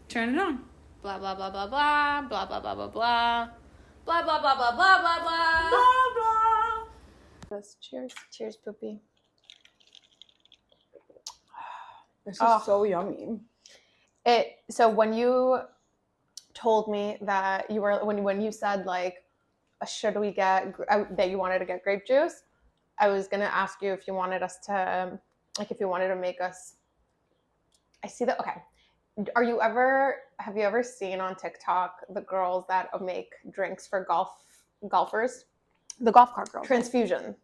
Turn it on. Blah, blah, blah, blah, blah. Blah, blah, blah, blah, blah. Blah, blah, blah, blah, blah, blah, blah. Blah, blah. Cheers. Cheers, Poopy. This is so yummy. So when you told me that you were, when you said, like, should we get, that you wanted to get grape juice, I was going to ask you if you wanted us to, like, if you wanted to make us, I see that, okay. Have you ever seen on TikTok the girls that make drinks for golfers? The golf cart girl. Transfusion.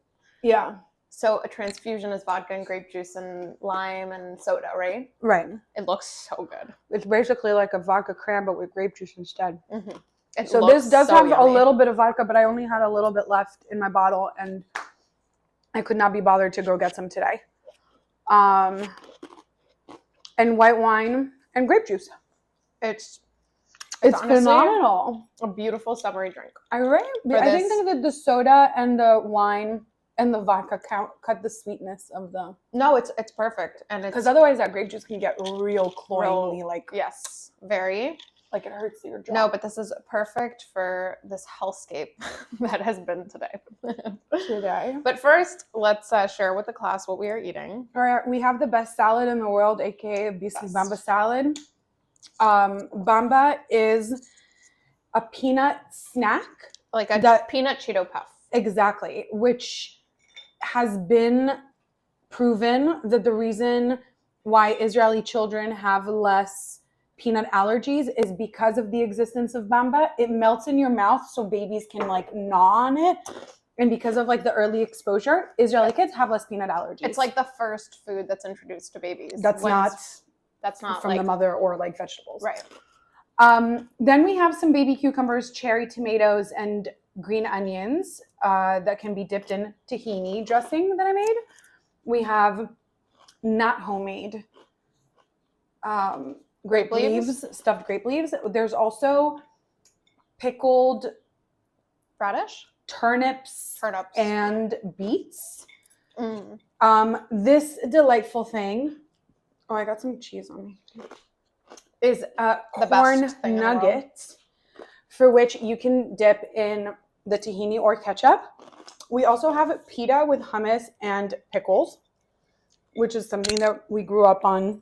Yeah. So a transfusion is vodka and grape juice and lime and soda, right? Right. It looks so good. It's basically like a vodka cran, but with grape juice instead. Mm-hmm. So this does have a little bit of vodka, but I only had a little bit left in my bottle, and I could not be bothered to go get some today. And white wine and grape juice. It's phenomenal. A beautiful summery drink. I think that the soda and the wine and the vodka cut the sweetness of the. No, it's perfect, and because otherwise that grape juice can get real cloyingly, like yes, very. Like it hurts your jaw. No, but this is perfect for this hellscape that has been today. But first, let's share with the class what we are eating. All right, we have the best salad in the world, aka Bissli bamba salad. Bamba is a peanut snack. Like a peanut Cheeto puff. Exactly, which has been proven that the reason why Israeli children have less peanut allergies is because of the existence of bamba. It melts in your mouth so babies can like gnaw on it, and because of like the early exposure, Israeli kids have less peanut allergies. It's like the first food that's introduced to babies. That's not from like, the mother or like vegetables. Right. Then we have some baby cucumbers, cherry tomatoes, and green onions that can be dipped in tahini dressing that I made. We have not homemade grape leaves, stuffed grape leaves. There's also pickled radish, turnips, and beets. Mm. This delightful thing. Oh, I got some cheese on me. Is a corn nugget for which you can dip in the tahini or ketchup. We also have pita with hummus and pickles, which is something that we grew up on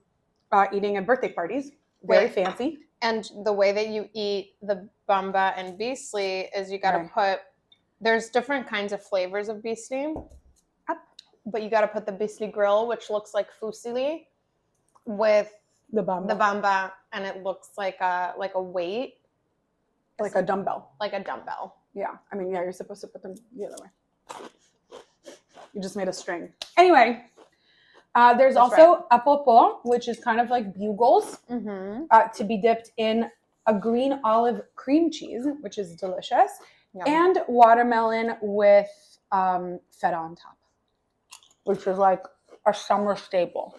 eating at birthday parties. Very fancy. And the way that you eat the bamba and Bissli is you got to put, there's different kinds of flavors of Bissli, but you got to put the Bissli grill, which looks like fusilli, with the bamba, and it looks like a weight. Like a dumbbell. Like a dumbbell. Yeah. I mean, yeah, you're supposed to put them the other way. You just made a string. Anyway. There's also Apropo, which is kind of like bugles, to be dipped in a green olive cream cheese, which is delicious, and watermelon with feta on top, which is like a summer staple.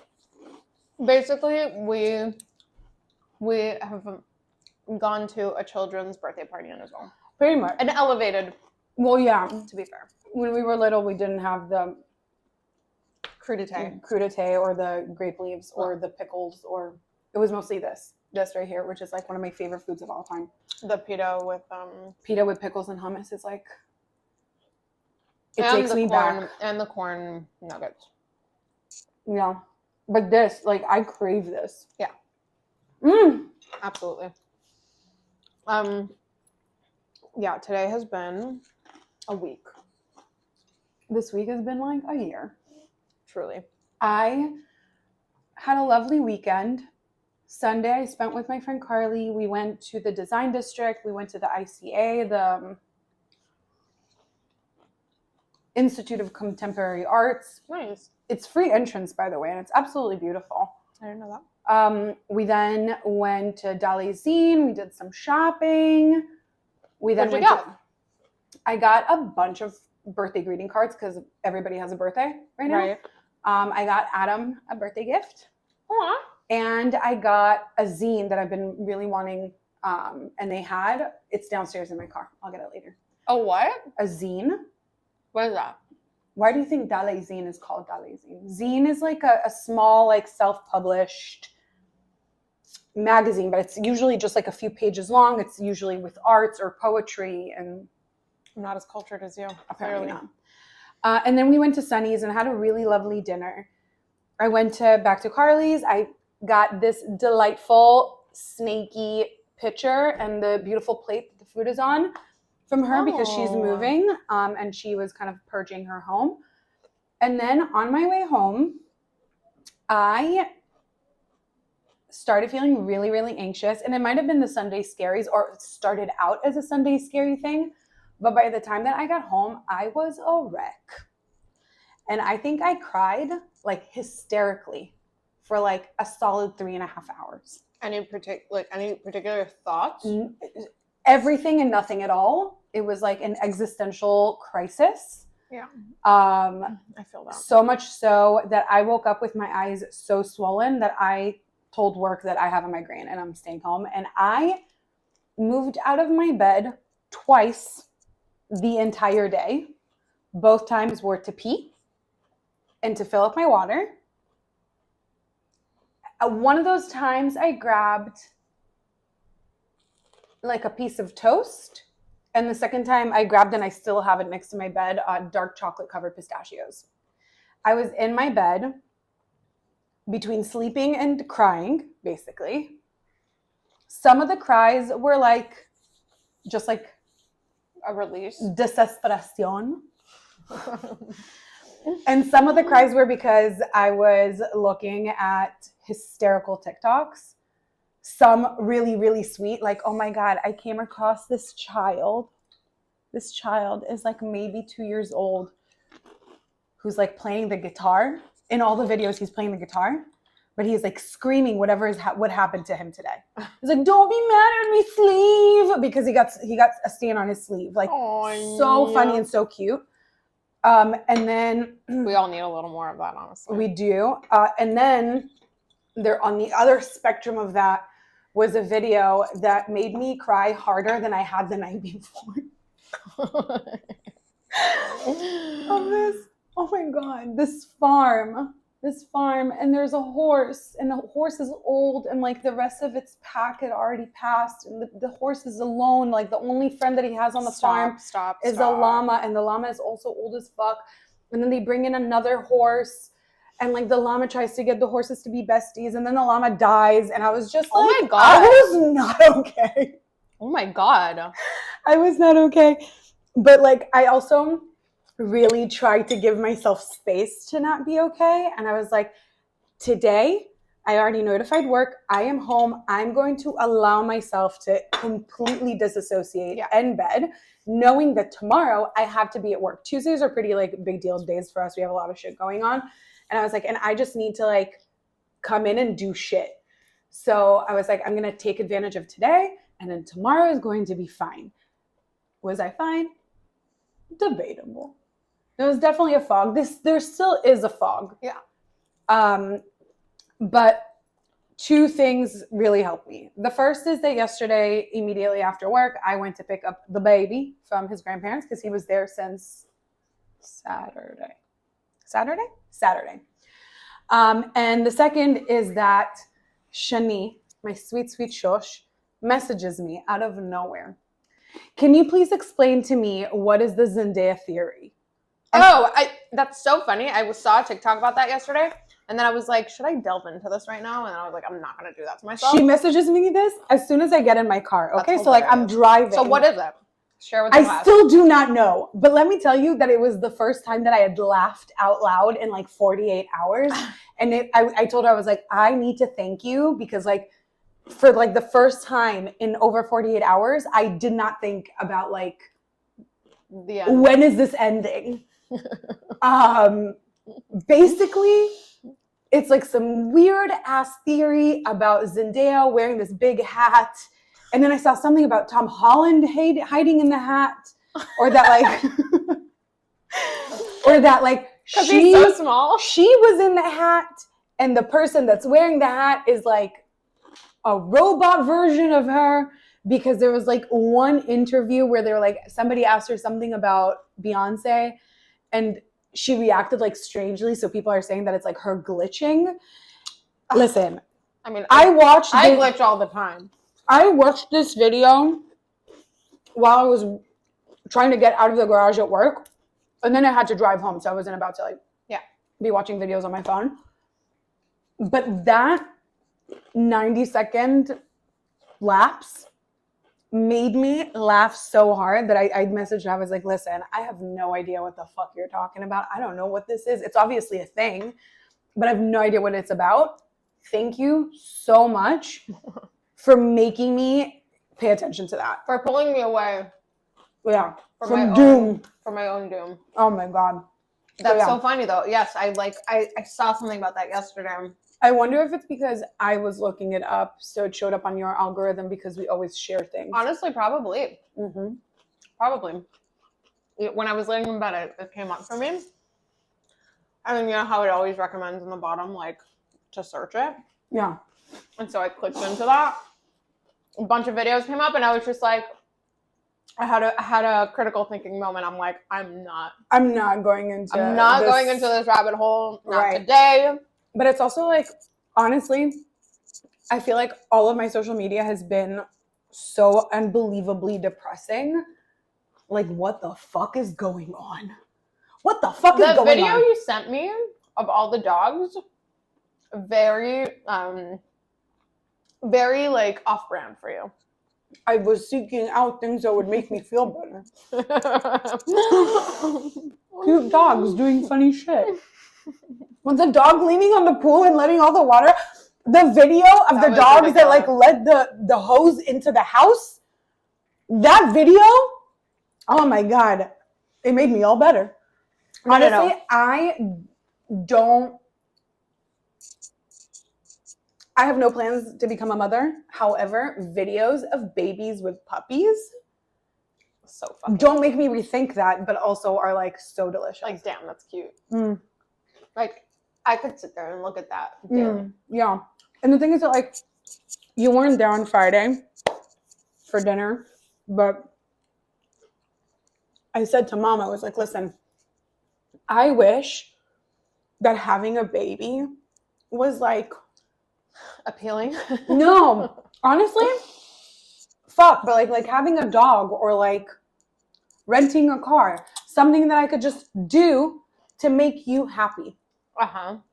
Basically, we have gone to a children's birthday party in Israel. Pretty much. An elevated. Well, yeah. To be fair. When we were little, we didn't have the crudité or the grape leaves or the pickles, or it was mostly this right here, which is like one of my favorite foods of all time. The pita with pickles and hummus is like it takes me back. And the corn nuggets. Yeah, but this, like, I crave this. Yeah. Absolutely. Yeah, today has been a week. This week has been like a year. Truly. I had a lovely weekend. Sunday I spent with my friend Carly. We went to the Design District. We went to the ICA, the Institute of Contemporary Arts. Nice. It's free entrance, by the way, and it's absolutely beautiful. I didn't know that. We then went to Dali Zine. We did some shopping. We then went to... I got a bunch of birthday greeting cards because everybody has a birthday right now. Right. I got Adam a birthday gift. Aww. And I got a zine that I've been really wanting. And it's downstairs in my car. I'll get it later. A what? A zine. What is that? Why do you think Dali Zine is called Dali Zine? Zine is like a small, like self-published magazine, but it's usually just like a few pages long. It's usually with arts or poetry, and I'm not as cultured as you. apparently not. And then we went to Sunny's and had a really lovely dinner. I went back to Carly's. I got this delightful snaky pitcher and the beautiful plate that the food is on from her because she's moving, and she was kind of purging her home. And then on my way home, I started feeling really, really anxious. And it might have been the Sunday scaries, or it started out as a Sunday scary thing. But by the time that I got home, I was a wreck. And I think I cried like hysterically for like a solid 3.5 hours. Any particular thoughts? Everything and nothing at all. It was like an existential crisis. Yeah. I feel that. So much so that I woke up with my eyes so swollen that I told work that I have a migraine and I'm staying home. And I moved out of my bed twice the entire day. Both times were to pee and to fill up my water. One of those times I grabbed like a piece of toast. And the second time I grabbed, and I still have it next to my bed, dark chocolate covered pistachios. I was in my bed between sleeping and crying, basically. Some of the cries were like, just like a release. Desesperación. And some of the cries were because I was looking at hysterical TikToks. Some really, really sweet, like, oh my God, I came across this child. This child is like maybe 2 years old who's like playing the guitar. In all the videos, he's playing the guitar, but he's like screaming what happened to him today. He's like, don't be mad at me, sleeve, because he got a stain on his sleeve. Like, so funny and so cute. And then we all need a little more of that, honestly. We do. And then there, on the other spectrum of that, was a video that made me cry harder than I had the night before. Of this, oh my God, this farm, and there's a horse, and the horse is old, and like the rest of its pack had already passed, and the horse is alone. Like the only friend that he has on the farm is a llama, and the llama is also old as fuck. And then they bring in another horse, and like the llama tries to get the horses to be besties, and then the llama dies, and I was just like, oh my God, I was not okay. Oh my God, I was not okay. But like, I also really tried to give myself space to not be okay. And I was like, today, I already notified work. I am home. I'm going to allow myself to completely disassociate in bed, knowing that tomorrow I have to be at work. Tuesdays are pretty like big deal days for us. We have a lot of shit going on. And I was like, and I just need to like come in and do shit. So I was like, I'm going to take advantage of today, and then tomorrow is going to be fine. Was I fine? Debatable. There was definitely a fog. There still is a fog. Yeah. But two things really helped me. The first is that yesterday, immediately after work, I went to pick up the baby from his grandparents because he was there since Saturday. And the second is that Shani, my sweet, sweet shush, messages me out of nowhere. Can you please explain to me what is the Zendaya theory? That's so funny. I saw a TikTok about that yesterday, and then I was like, should I delve into this right now? And I was like, I'm not going to do that to myself. She messages me this as soon as I get in my car. Okay, so like I'm driving. So what is it? Share with the class. I still do not know, but let me tell you that it was the first time that I had laughed out loud in like 48 hours. And I told her, I was like, I need to thank you because like for like the first time in over 48 hours, I did not think about like, when is this ending? Basically, it's like some weird ass theory about Zendaya wearing this big hat. And then I saw something about Tom Holland hiding in the hat, or that like, because he's so small. She was in the hat, and the person that's wearing the hat is like a robot version of her. Because there was like one interview where they were like, somebody asked her something about Beyonce, and she reacted like strangely. So people are saying that it's like her glitching. Listen, I mean, I glitch all the time. I watched this video while I was trying to get out of the garage at work, and then I had to drive home, so I wasn't about to be watching videos on my phone. But that 90-second lapse made me laugh so hard that I messaged her. I was like, listen, I have no idea what the fuck you're talking about. I don't know what this is. It's obviously a thing, but I have no idea what it's about. Thank you so much for making me pay attention to that. For pulling me away. Yeah. From doom. From my own doom. Oh my God. That's so funny though. Yes, I saw something about that yesterday. I wonder if it's because I was looking it up, so it showed up on your algorithm because we always share things. Honestly, probably. Mm-hmm. Probably. When I was learning about it, it came up for me. I mean, you know how it always recommends in the bottom, like, to search it? Yeah. And so I clicked into that. A bunch of videos came up, and I was just like, I had a critical thinking moment. I'm like, I'm not going into this rabbit hole. Not today. But it's also like, honestly, I feel like all of my social media has been so unbelievably depressing. Like, what the fuck is going on? What the fuck is going on? The video you sent me of all the dogs, very like off-brand for you. I was seeking out things that would make me feel better. Cute dogs doing funny shit. Was the dog leaning on the pool and letting all the water? The video of the dogs that like let the hose into the house. That video, oh my God, it made me all better. Honestly, I have no plans to become a mother. However, videos of babies with puppies so fucking don't make me rethink that, but also are like so delicious. Like, damn, that's cute. Mm. Like, I could sit there and look at that. Yeah. And the thing is that, like, you weren't there on Friday for dinner, but I said to Mom, I was like, listen, I wish that having a baby was like appealing. No, honestly, fuck. But like having a dog or like renting a car, something that I could just do to make you happy.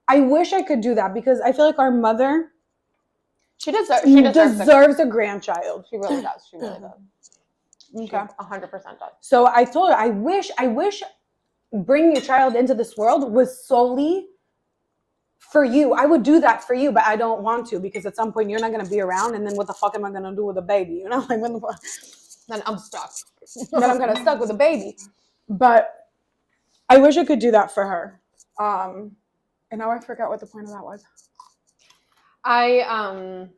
I wish I could do that because I feel like our mother, she deserves a grandchild. She really does. She really does. Okay. 100% does. So I told her, I wish bringing a child into this world was solely for you. I would do that for you, but I don't want to because at some point you're not going to be around, and then what the fuck am I going to do with a baby? You know, like when the fuck? Then I'm stuck. Then I'm kind of stuck with a baby. But I wish I could do that for her. And now I forgot what the point of that was. I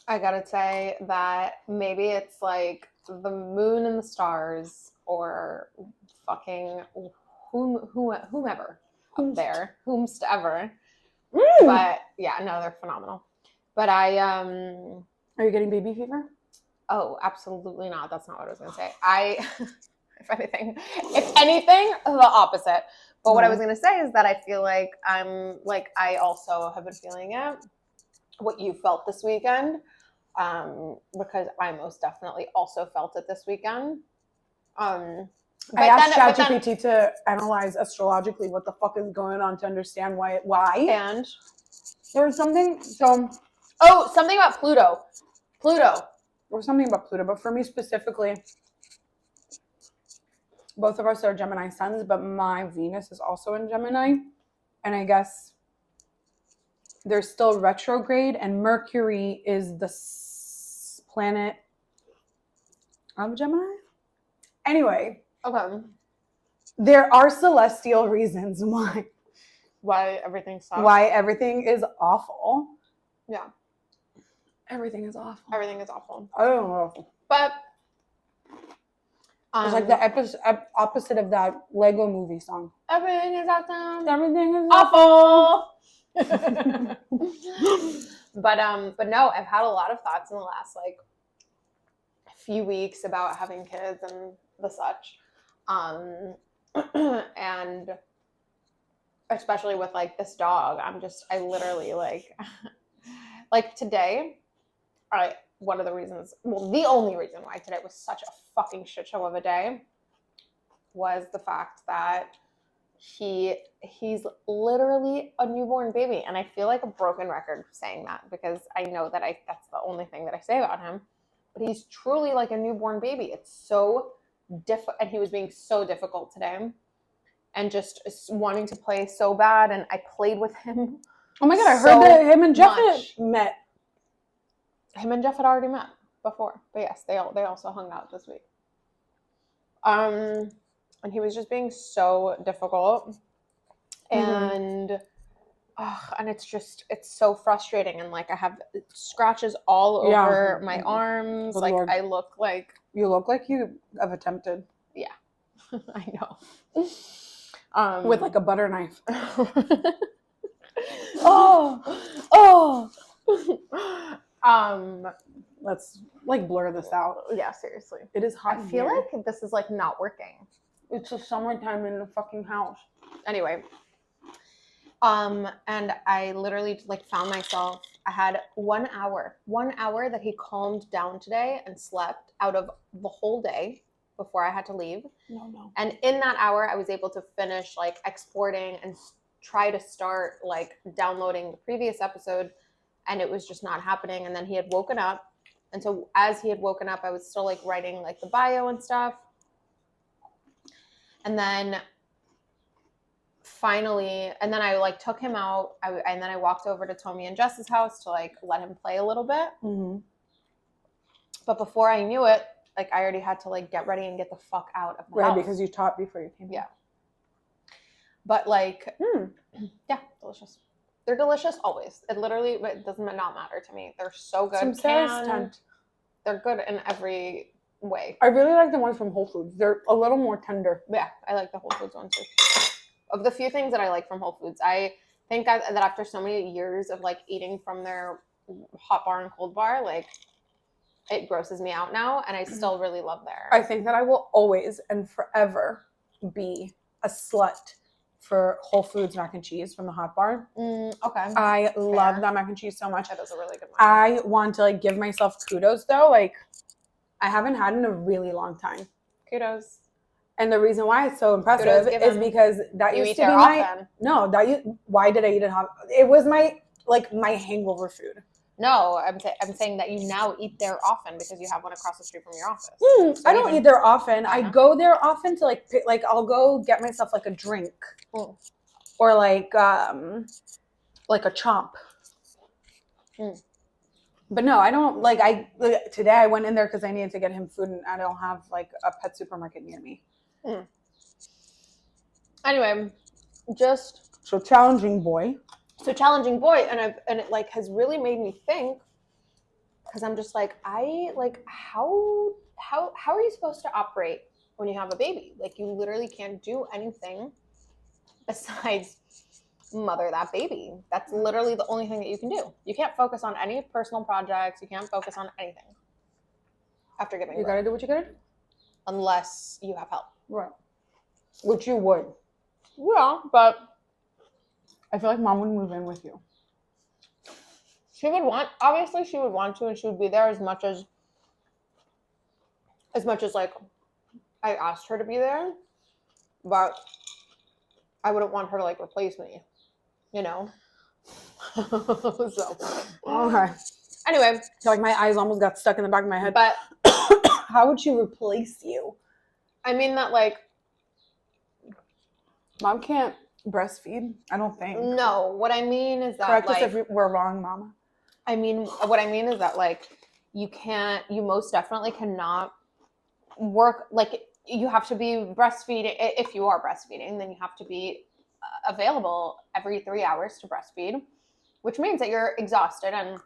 gotta say that maybe it's like the moon and the stars, or fucking whomever up there, whomstever. But yeah, no, they're phenomenal. But are you getting baby fever? Oh, absolutely not. That's not what I was gonna say. If anything, the opposite. But what I was gonna say is that I feel like I also have been feeling it. What you felt this weekend. Because I most definitely also felt it this weekend. I asked ChatGPT to analyze astrologically what the fuck is going on to understand why. And there was something. Something about Pluto. There was something about Pluto, but for me specifically, both of us are Gemini suns, but my Venus is also in Gemini, and I guess there's still retrograde, and Mercury is the planet of Gemini. Anyway, okay. There are celestial reasons why everything sucks. Why everything is awful. Yeah. Everything is awful. Everything is awful. I don't know. But it's like the opposite of that Lego movie song. Everything is awesome. Everything is awful. But no, I've had a lot of thoughts in the last like few weeks about having kids and the such, and especially with like this dog. I literally like Like today, one of the reasons, well, the only reason why today was such a fucking shit show of a day was the fact that he's literally a newborn baby. And I feel like a broken record saying that because I know that that's the only thing that I say about him. But he's truly like a newborn baby. It's so difficult. And he was being so difficult today. And just wanting to play so bad. And I played with him. Oh my God, I heard that him and Jeff had met. Him and Jeff had already met before. But yes, they also hung out this week. And he was just being so difficult. And it's so frustrating. And like I have scratches all over my arms. Good like Lord. I look like You look like you have attempted. Yeah. I know. With like a butter knife. Let's like blur this out. Yeah, seriously. It is hot. I feel like this is like not working. It's the summertime in the fucking house. Anyway. And I literally like found myself, I had 1 hour that he calmed down today and slept out of the whole day before I had to leave. No. And in that hour, I was able to finish like exporting and try to start like downloading the previous episode, and it was just not happening. And then he had woken up. And so as he had woken up, I was still like writing like the bio and stuff. And then finally, and then I like took him out, and then I walked over to Tommy and Jess's house to like let him play a little bit. But before I knew it, like I already had to like get ready and get the fuck out of the house. Because you taught before you came. Yeah. But like, yeah, delicious. They're delicious always. It literally, it doesn't not matter to me. They're so good. Some tent. They're good in every way. I really like the ones from Whole Foods. They're a little more tender. Yeah, I like the Whole Foods ones too. Of the few things that I like from Whole Foods, I think that after so many years of like eating from their hot bar and cold bar, like it grosses me out now, and I still really love their. I think that I will always and forever be a slut for Whole Foods mac and cheese from the hot bar. Okay. I love that mac and cheese so much. That is a really good one. I want to like give myself kudos though. Like I haven't had in a really long time. Kudos. And the reason why it's so impressive is because that used to be why did I eat it hot? It was my hangover food. No, I'm saying that you now eat there often because you have one across the street from your office. So I don't eat there often. I go there often to like I'll go get myself like a drink or like a chomp. But no, I don't today I went in there because I needed to get him food, and I don't have like a pet supermarket near me. Anyway, so challenging boy, and it like has really made me think, because I'm just like, how are you supposed to operate when you have a baby? Like you literally can't do anything besides mother that baby. That's literally the only thing that you can do. You can't focus on any personal projects. You can't focus on anything after giving birth. You gotta do what you gotta do, unless you have help. Right. Which you would. Yeah, but I feel like mom would move in with you. She would want to, and she would be there as much as like I asked her to be there, but I wouldn't want her to like replace me, you know? So okay. Anyway, so like my eyes almost got stuck in the back of my head. But how would she replace you? I mean that like mom can't breastfeed, I don't think. No, what I mean is that correct us if we're wrong, mama. I mean, what I mean is that like you most definitely cannot work, like you have to be breastfeeding. If you are breastfeeding, then you have to be available every 3 hours to breastfeed, which means that you're exhausted, and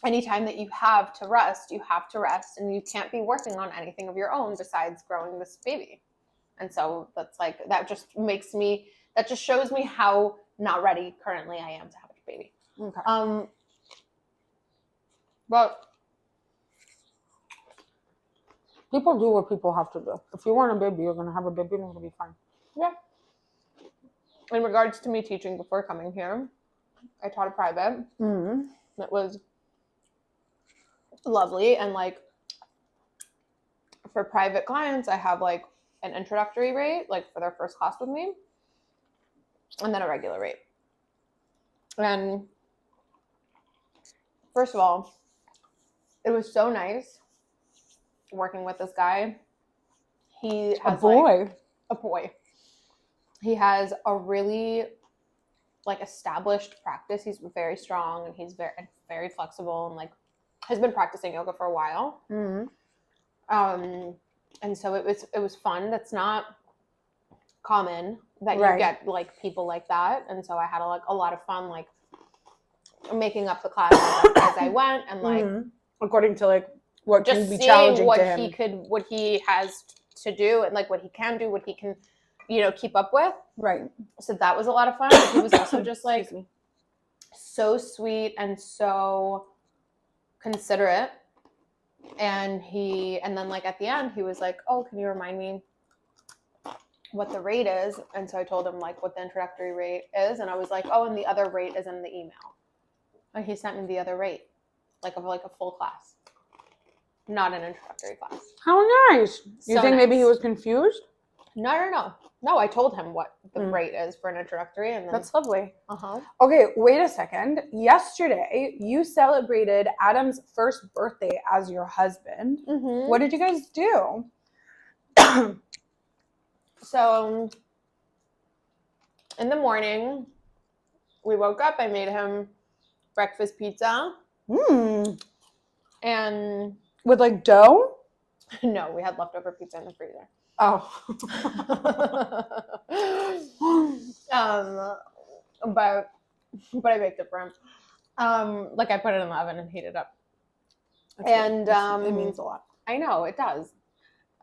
anytime that you have to rest, and you can't be working on anything of your own besides growing this baby. And so that's like, that just shows me how not ready currently I am to have a baby. Okay. But people do what people have to do. If you want a baby, you're going to have a baby and it's going to be fine. Yeah. In regards to me teaching before coming here, I taught a private. Mm-hmm. It was lovely. And like for private clients, I have like an introductory rate, like for their first class with me, and then a regular rate. And first of all, it was so nice working with this guy. He has a boy. He has a really like established practice. He's very strong and he's very flexible and like has been practicing yoga for a while. Mm-hmm. And so it was fun. That's not common that you get like people like that. And so I had a lot of fun like making up the class as I went and like according to like what just can be seeing challenging what to him. what he has to do and like what he can do, what he can, you know, keep up with. Right. So that was a lot of fun. He was also just like so sweet and so considerate. And then like at the end he was like, oh, can you remind me what the rate is? And so I told him like what the introductory rate is, and I was like, oh, and the other rate is in the email. And he sent me the other rate, like of like a full class, not an introductory class. How nice. You think maybe he was confused? No, I told him what the rate is for an introductory, and then that's lovely. Uh-huh. Okay, wait a second. Yesterday, you celebrated Adam's first birthday as your husband. Mm-hmm. What did you guys do? So, in the morning, we woke up. I made him breakfast pizza. And with like dough? No, we had leftover pizza in the freezer. Oh. But I baked it for him. Like I put it in the oven and heated it up. And it means a lot. I know it does.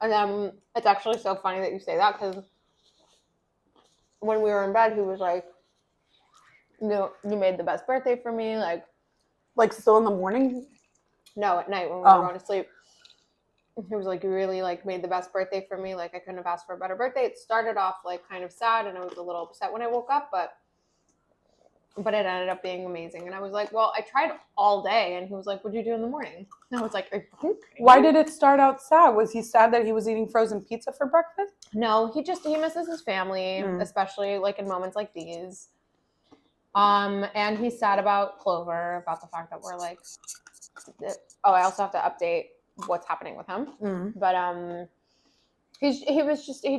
And it's actually so funny that you say that, because when we were in bed, he was like, "No, you made the best birthday for me." Like still in the morning? No, at night when we were going to sleep. He was like, "You really like made the best birthday for me. Like I couldn't have asked for a better birthday." It started off like kind of sad, and I was a little upset when I woke up, but it ended up being amazing. And I was like, "Well, I tried all day." And he was like, "What'd you do in the morning?" And I was like, "Are you okay?" Why did it start out sad? Was he sad that he was eating frozen pizza for breakfast? No, he misses his family, especially like in moments like these. And he's sad about Clover, about the fact that we're like, I also have to update what's happening with him. But he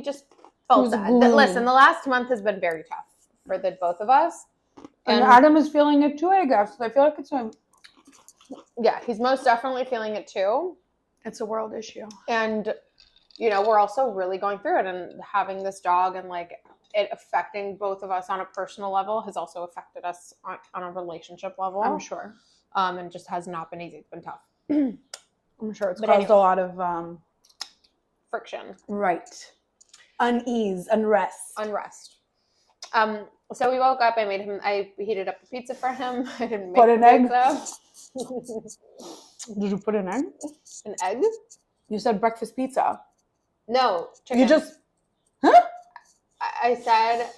just felt sad. Listen, the last month has been very tough for the both of us. And Adam is feeling it too, I guess. I feel like it's yeah, he's most definitely feeling it too. It's a world issue. And, you know, we're also really going through it, and having this dog and like it affecting both of us on a personal level has also affected us on a relationship level. I'm sure. And just has not been easy. It's been tough. I'm sure it's caused a lot of friction. Right. Unease, unrest. So we woke up. I heated up the pizza for him. I didn't make put an egg. Did you put an egg? An egg? You said breakfast pizza. No, chicken. You just, huh? I said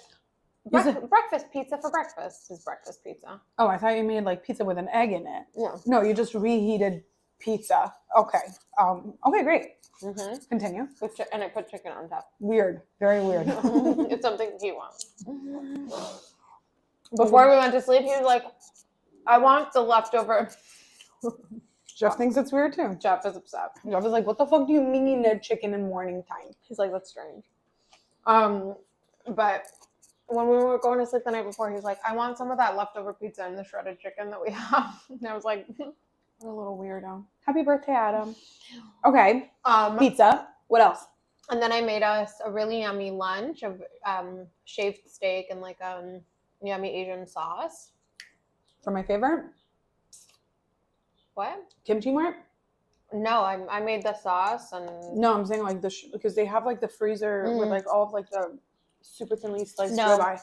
breakfast pizza for breakfast is breakfast pizza. Oh, I thought you made like pizza with an egg in it. Yeah. No, you just reheated pizza. Okay. Okay, great. Mm-hmm. Continue. And I put chicken on top. Weird. Very weird. It's something he wants. Before we went to sleep, he was like, "I want the leftover." Jeff thinks it's weird too. Jeff is upset. Jeff is like, "What the fuck do you mean you need chicken in morning time?" He's like, "That's strange." But when we were going to sleep the night before, he was like, "I want some of that leftover pizza and the shredded chicken that we have." And I was like, "What a little weirdo." Happy birthday, Adam. Okay. Pizza. What else? And then I made us a really yummy lunch of shaved steak and like yummy Asian sauce. For my favorite? What? Kimchi mart? No, I made the sauce and. No, I'm saying like because they have like the freezer with like all of like the super thinly sliced ribeye.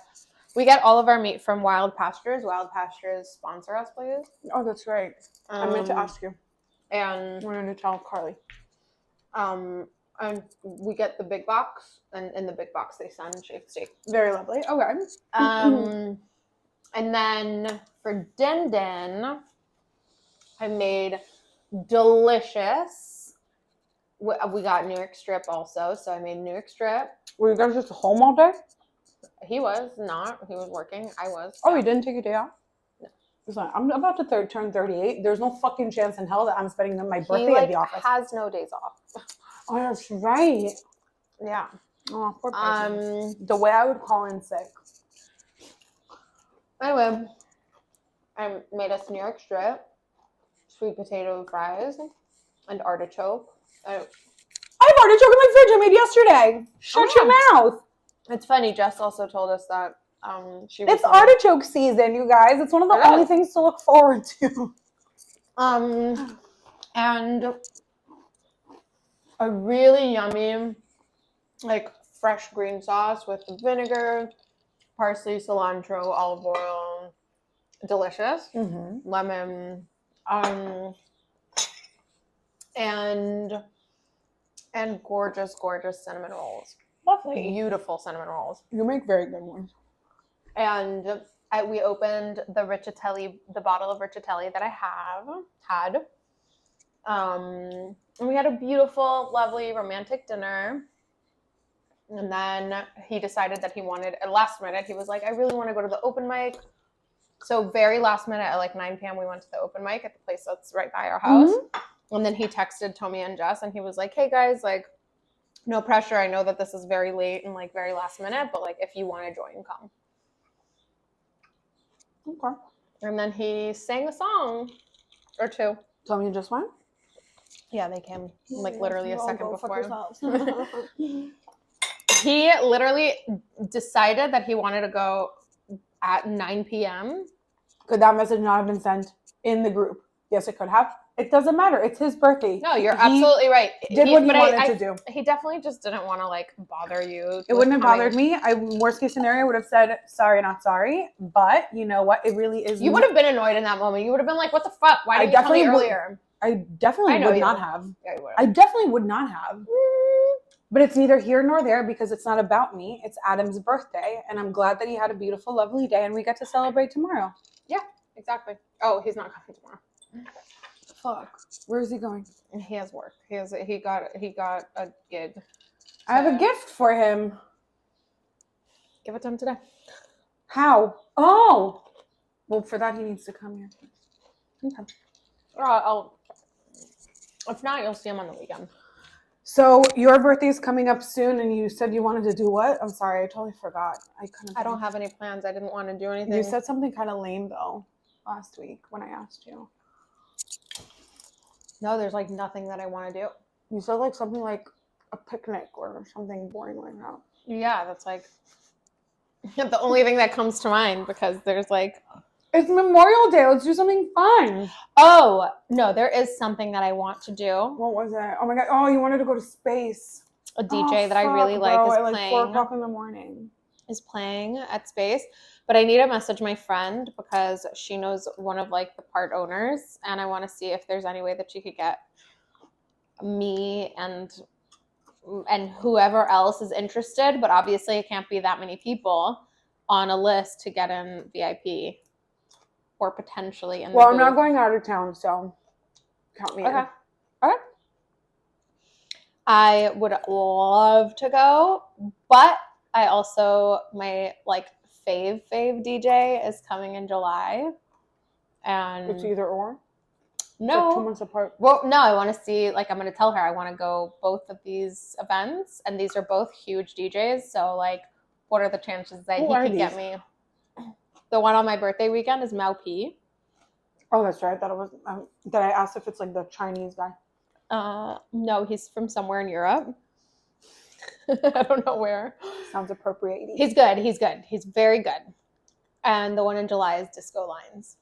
We get all of our meat from Wild Pastures. Wild Pastures sponsor us, please. Oh, that's right. I meant to ask you. And we're going to tell Carly. And we get the big box, and in the big box they send shaved steak. Very lovely. Okay. And then for Din Din, I made delicious. We got New York strip also, so I made New York strip. Were you guys just home all day? He was not. He was working. I was. Oh, you didn't take a day off? No. It's like, I'm about to turn 38. There's no fucking chance in hell that I'm spending my birthday at the office. He has no days off. Oh, that's right. Yeah. Oh, poor person. The way I would call in sick. Anyway, I made us New York strip, sweet potato fries, and artichoke. I have artichoke in my fridge. I made yesterday. Shut your mouth. It's funny. Jess also told us that it's artichoke season, you guys. It's one of the only things to look forward to. And a really yummy, like fresh green sauce with vinegar, parsley, cilantro, olive oil. Delicious. Lemon. And gorgeous, gorgeous cinnamon rolls. Lovely. Beautiful cinnamon rolls. You make very good ones. And we opened the bottle of Riccatelli that I had. And we had a beautiful, lovely, romantic dinner. And then he decided that he wanted, at last minute, he was like, I really want to go to the open mic. So very last minute, at like 9 p.m., we went to the open mic at the place that's right by our house. And then he texted Tommy and Jess, and he was like, hey, guys, like, no pressure. I know that this is very late and, like, very last minute, but, like, if you want to join, come. Okay. And then he sang a song or two. Tommy and Jess went? Yeah, they came, like, literally a second before. He literally decided that he wanted to go at 9 p.m. Could that message not have been sent in the group? Yes, it could have. It doesn't matter. It's his birthday. No, you're absolutely right. Did what he wanted to do. He definitely just didn't want to, like, bother you. It wouldn't have bothered me. Worst case scenario, would have said, sorry, not sorry. But you know what? It really is. You would have been annoyed in that moment. You would have been like, what the fuck? Why didn't you tell me earlier? I definitely would not have. Yeah, you would. I definitely would not have. But it's neither here nor there because it's not about me. It's Adam's birthday. And I'm glad that he had a beautiful, lovely day. And we get to celebrate tomorrow. Yeah, exactly. Oh, he's not coming tomorrow. Fuck. Where is he going? He has work. He got a gig. I have a gift for him. Give it to him today. How? Oh. Well, for that he needs to come here. Okay. If not, you'll see him on the weekend. So your birthday's coming up soon, and you said you wanted to do what? I'm sorry, I totally forgot. I don't have any plans. I didn't want to do anything. You said something kind of lame though last week when I asked you. No, there's like nothing that I want to do. You said like something like a picnic or something boring like that. Yeah, that's like the only thing that comes to mind because there's like... It's Memorial Day. Let's do something fun. Oh, no, there is something that I want to do. What was it? Oh my God. Oh, you wanted to go to Space. A DJ that I really like is playing. 4 o'clock in the morning. Is playing at Space. But I need to message my friend because she knows one of like the part owners. And I want to see if there's any way that she could get me and whoever else is interested. But obviously it can't be that many people on a list to get in VIP. Or potentially in the Well, booth. I'm not going out of town, so count me in. Okay. I would love to go, but I also, my like fave DJ is coming in July. And it's either or? No. It's like 2 months apart. Well, no, I want to see, like, I'm going to tell her I want to go both of these events, and these are both huge DJs, so, like, what are the chances that he could get me? The one on my birthday weekend is Mao P. Oh, that's right. That I asked if it's like the Chinese guy. No, he's from somewhere in Europe. I don't know where. Sounds appropriating. He's good. He's good. He's very good. And the one in July is Disco Lines.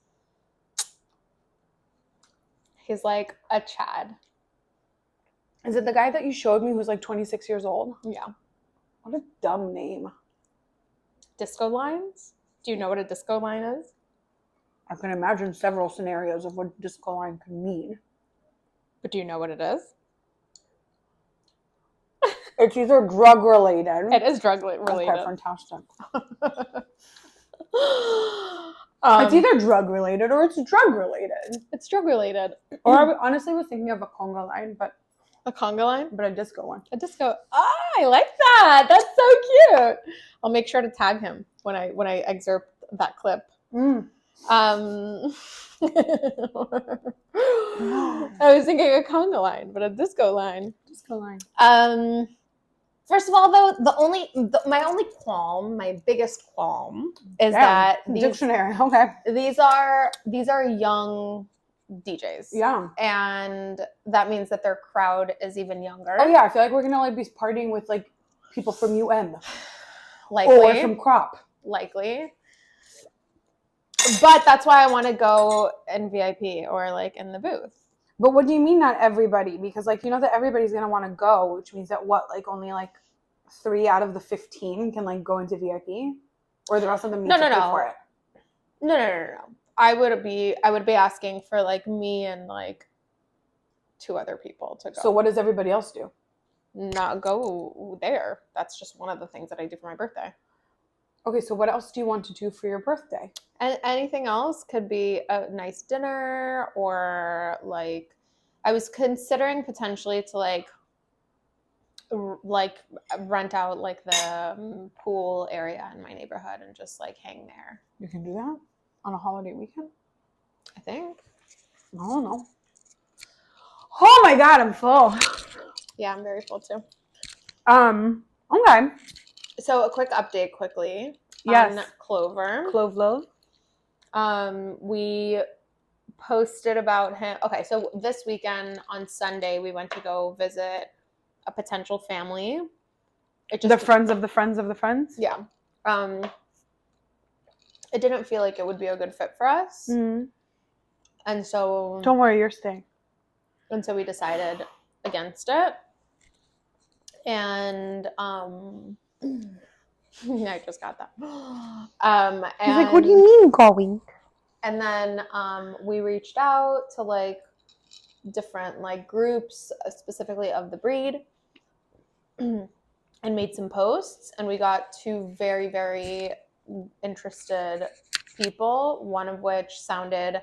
He's like a Chad. Is it the guy that you showed me who's like 26 years old? Yeah. What a dumb name. Disco Lines? Do you know what a disco line is? I can imagine several scenarios of what disco line could mean. But do you know what it is? It's either drug related. It is drug related. Okay, fantastic. It's either drug related or it's drug related. It's drug related. Or I honestly was thinking of a conga line, but a conga line, but a disco one. A disco. I like that. That's so cute. I'll make sure to tag him when I excerpt that clip. I was thinking a conga line, but a disco line. Disco line. First of all, though, my biggest qualm is that dictionary. Okay. These are young DJs. Yeah. And that means that their crowd is even younger. Oh yeah, I feel like we're gonna like be partying with like people from UM. Likely. Or from Crop. Likely. But that's why I want to go in VIP or like in the booth. But what do you mean not everybody? Because like you know that everybody's gonna want to go, which means that what, like only like 3 out of the 15 can like go into VIP? Or the rest of them need to pay for it? No. I would be asking for like me and like 2 other people to go. So what does everybody else do? Not go there. That's just one of the things that I do for my birthday. Okay, so what else do you want to do for your birthday? And anything else could be a nice dinner, or like I was considering potentially to like rent out like the pool area in my neighborhood and just like hang there. You can do that on a holiday weekend? I think. I don't know. Oh my god, I'm full. Yeah, I'm very full too. Okay. So a quick update quickly. Yes. On Clover. Clove Love. We posted about him. Okay, so this weekend on Sunday we went to go visit a potential family. The friends of the friends of the friends? Yeah. It didn't feel like it would be a good fit for us. Mm-hmm. And so don't worry, you're staying. And so we decided against it. And yeah, I just got that. He's like, what do you mean going? And then we reached out to like different like groups, specifically of the breed, and made some posts. And we got 2 very, very interested people, one of which sounded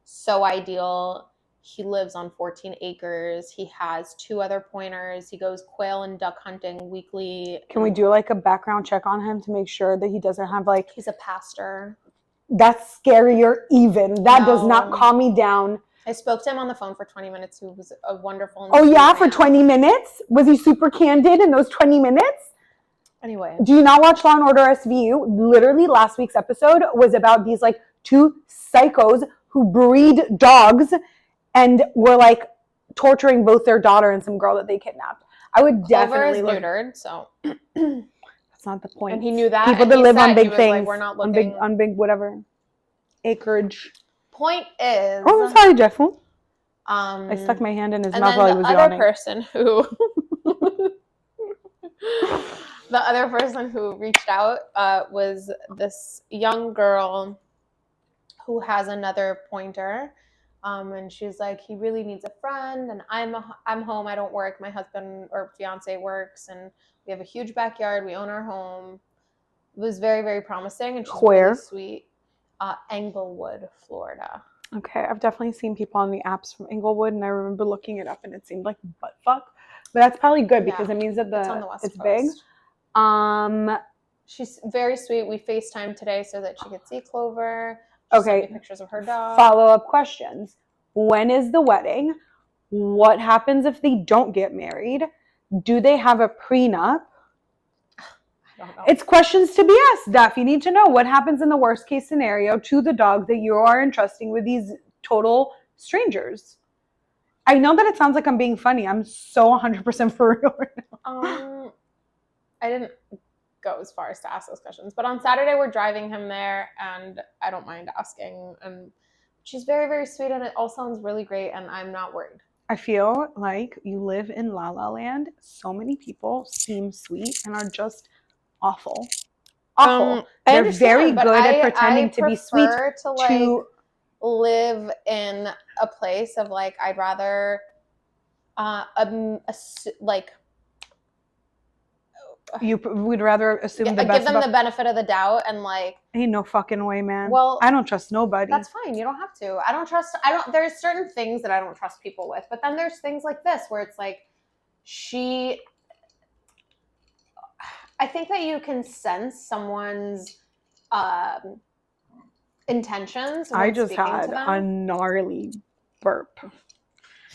so ideal. He lives on 14 acres. He has 2 other pointers. He goes quail and duck hunting weekly. Can we do like a background check on him to make sure that he doesn't have like... He's a pastor. That's scarier even. That does not calm me down. I spoke to him on the phone for 20 minutes. He was a wonderful... Oh yeah, for 20 minutes? Was he super candid in those 20 minutes? Anyway. Do you not watch Law & Order SVU? Literally last week's episode was about these like 2 psychos who breed dogs and were like torturing both their daughter and some girl that they kidnapped. I would definitely look. Neutered, so that's not the point. And he knew that. People that live on big things, like, we're not looking on big whatever acreage. Point is, oh, I'm sorry, Jeff. I stuck my hand in his mouth while he was yawning. The other person who reached out was this young girl who has another pointer. And she's like, he really needs a friend, and I'm home. I don't work. My husband or fiance works, and we have a huge backyard. We own our home. It was very, very promising, and she's really sweet. Englewood, Florida. Okay, I've definitely seen people on the apps from Englewood, and I remember looking it up, and it seemed like butt fuck. But that's probably good because it means that it's on the West Coast. Big. She's very sweet. We FaceTimed today so that she could see Clover. Okay. Pictures of her dog. Follow-up questions. When is the wedding? What happens if they don't get married? Do they have a prenup? I don't know. It's questions to be asked, Duff. You need to know what happens in the worst case scenario to the dog that you are entrusting with these total strangers. I know that it sounds like I'm being funny. I'm so 100% for real right now. I didn't go as far as to ask those questions, but on Saturday we're driving him there, and I don't mind asking, and she's very, very sweet, and it all sounds really great, and I'm not worried. I feel like you live in La La Land. So many people seem sweet and are just awful. They're very good at pretending to be sweet. To live in a place of like, I'd rather We'd rather assume the best. Give them the benefit of the doubt and like. Ain't no fucking way, man. Well, I don't trust nobody. That's fine. You don't have to. There's certain things that I don't trust people with, but then there's things like this where it's like I think that you can sense someone's intentions. When I just speaking had to them. a gnarly burp.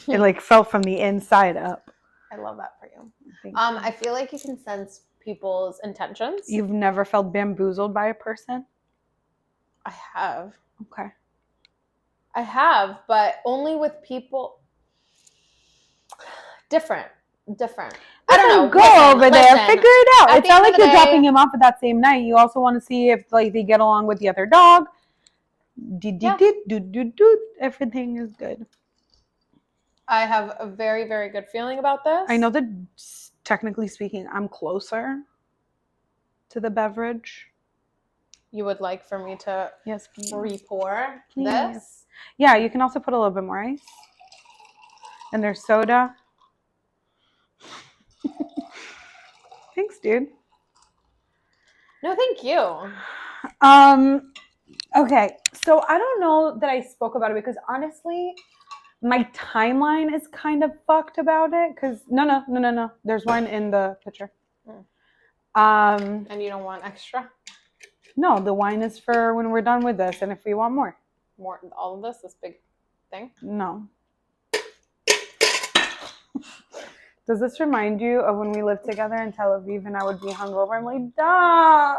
It like fell from the inside up. I love that for you. I feel like you can sense people's intentions. You've never felt bamboozled by a person? I have. Okay. I have, but only with people. Different. I don't know. Go over there, figure it out. It's not like you're dropping him off at that same night. You also want to see if like they get along with the other dog. Everything is good. I have a very, very good feeling about this. I know that technically speaking, I'm closer to the beverage. You would like for me to re-pour Please. This? Yeah, you can also put a little bit more ice. And there's soda. Thanks, dude. No, thank you. Okay, so I don't know that I spoke about it because honestly, my timeline is kind of fucked about it because no. There's wine in the pitcher. And you don't want extra? No, the wine is for when we're done with this and if we want more. More, all of this big thing? No. Does this remind you of when we lived together in Tel Aviv and I would be hungover? I'm like, Duh.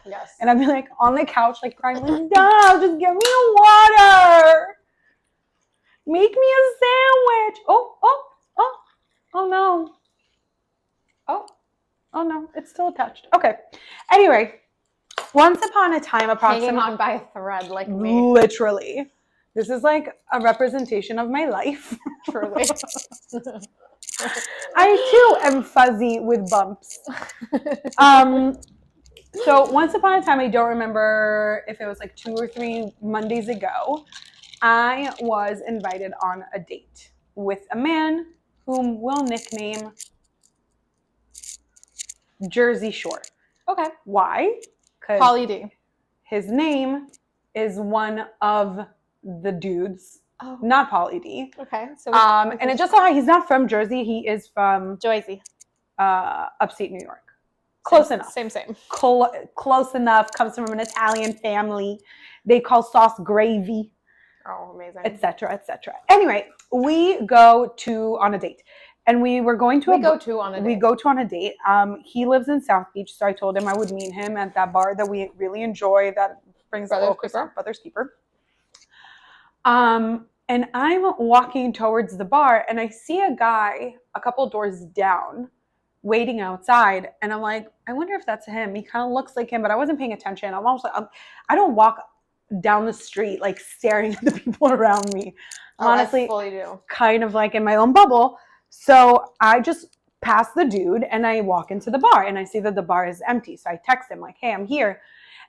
Yes. And I'd be like on the couch, like crying, like, Duh, just give me a water. Make me a sandwich. Oh no. Oh no, it's still attached. Okay. Anyway, once upon a time, approximately. Hanging on by a thread like me. Literally. This is like a representation of my life. Truly. I too am fuzzy with bumps. So once upon a time, I don't remember if it was like 2 or 3 Mondays ago, I was invited on a date with a man whom we'll nickname Jersey Shore. Okay. Why? Because Pauly D. His name is one of the dudes, not Pauly D. Okay. So and it just so he's not from Jersey. He is from Jersey, upstate New York. Close enough. Same. Close enough. Comes from an Italian family. They call sauce gravy. Oh, amazing. Etc. Etc. Anyway, we go on a date. And we were going to go to on a date. He lives in South Beach, so I told him I would meet him at that bar that we really enjoy that brings Brothers Keeper. And I'm walking towards the bar and I see a guy a couple doors down waiting outside. And I'm like, I wonder if that's him. He kind of looks like him, but I wasn't paying attention. I'm almost like, I don't walk down the street like staring at the people around me. Honestly, I fully do. Kind of like in my own bubble. So I just pass the dude and I walk into the bar and I see that the bar is empty. So I text him like, hey, I'm here.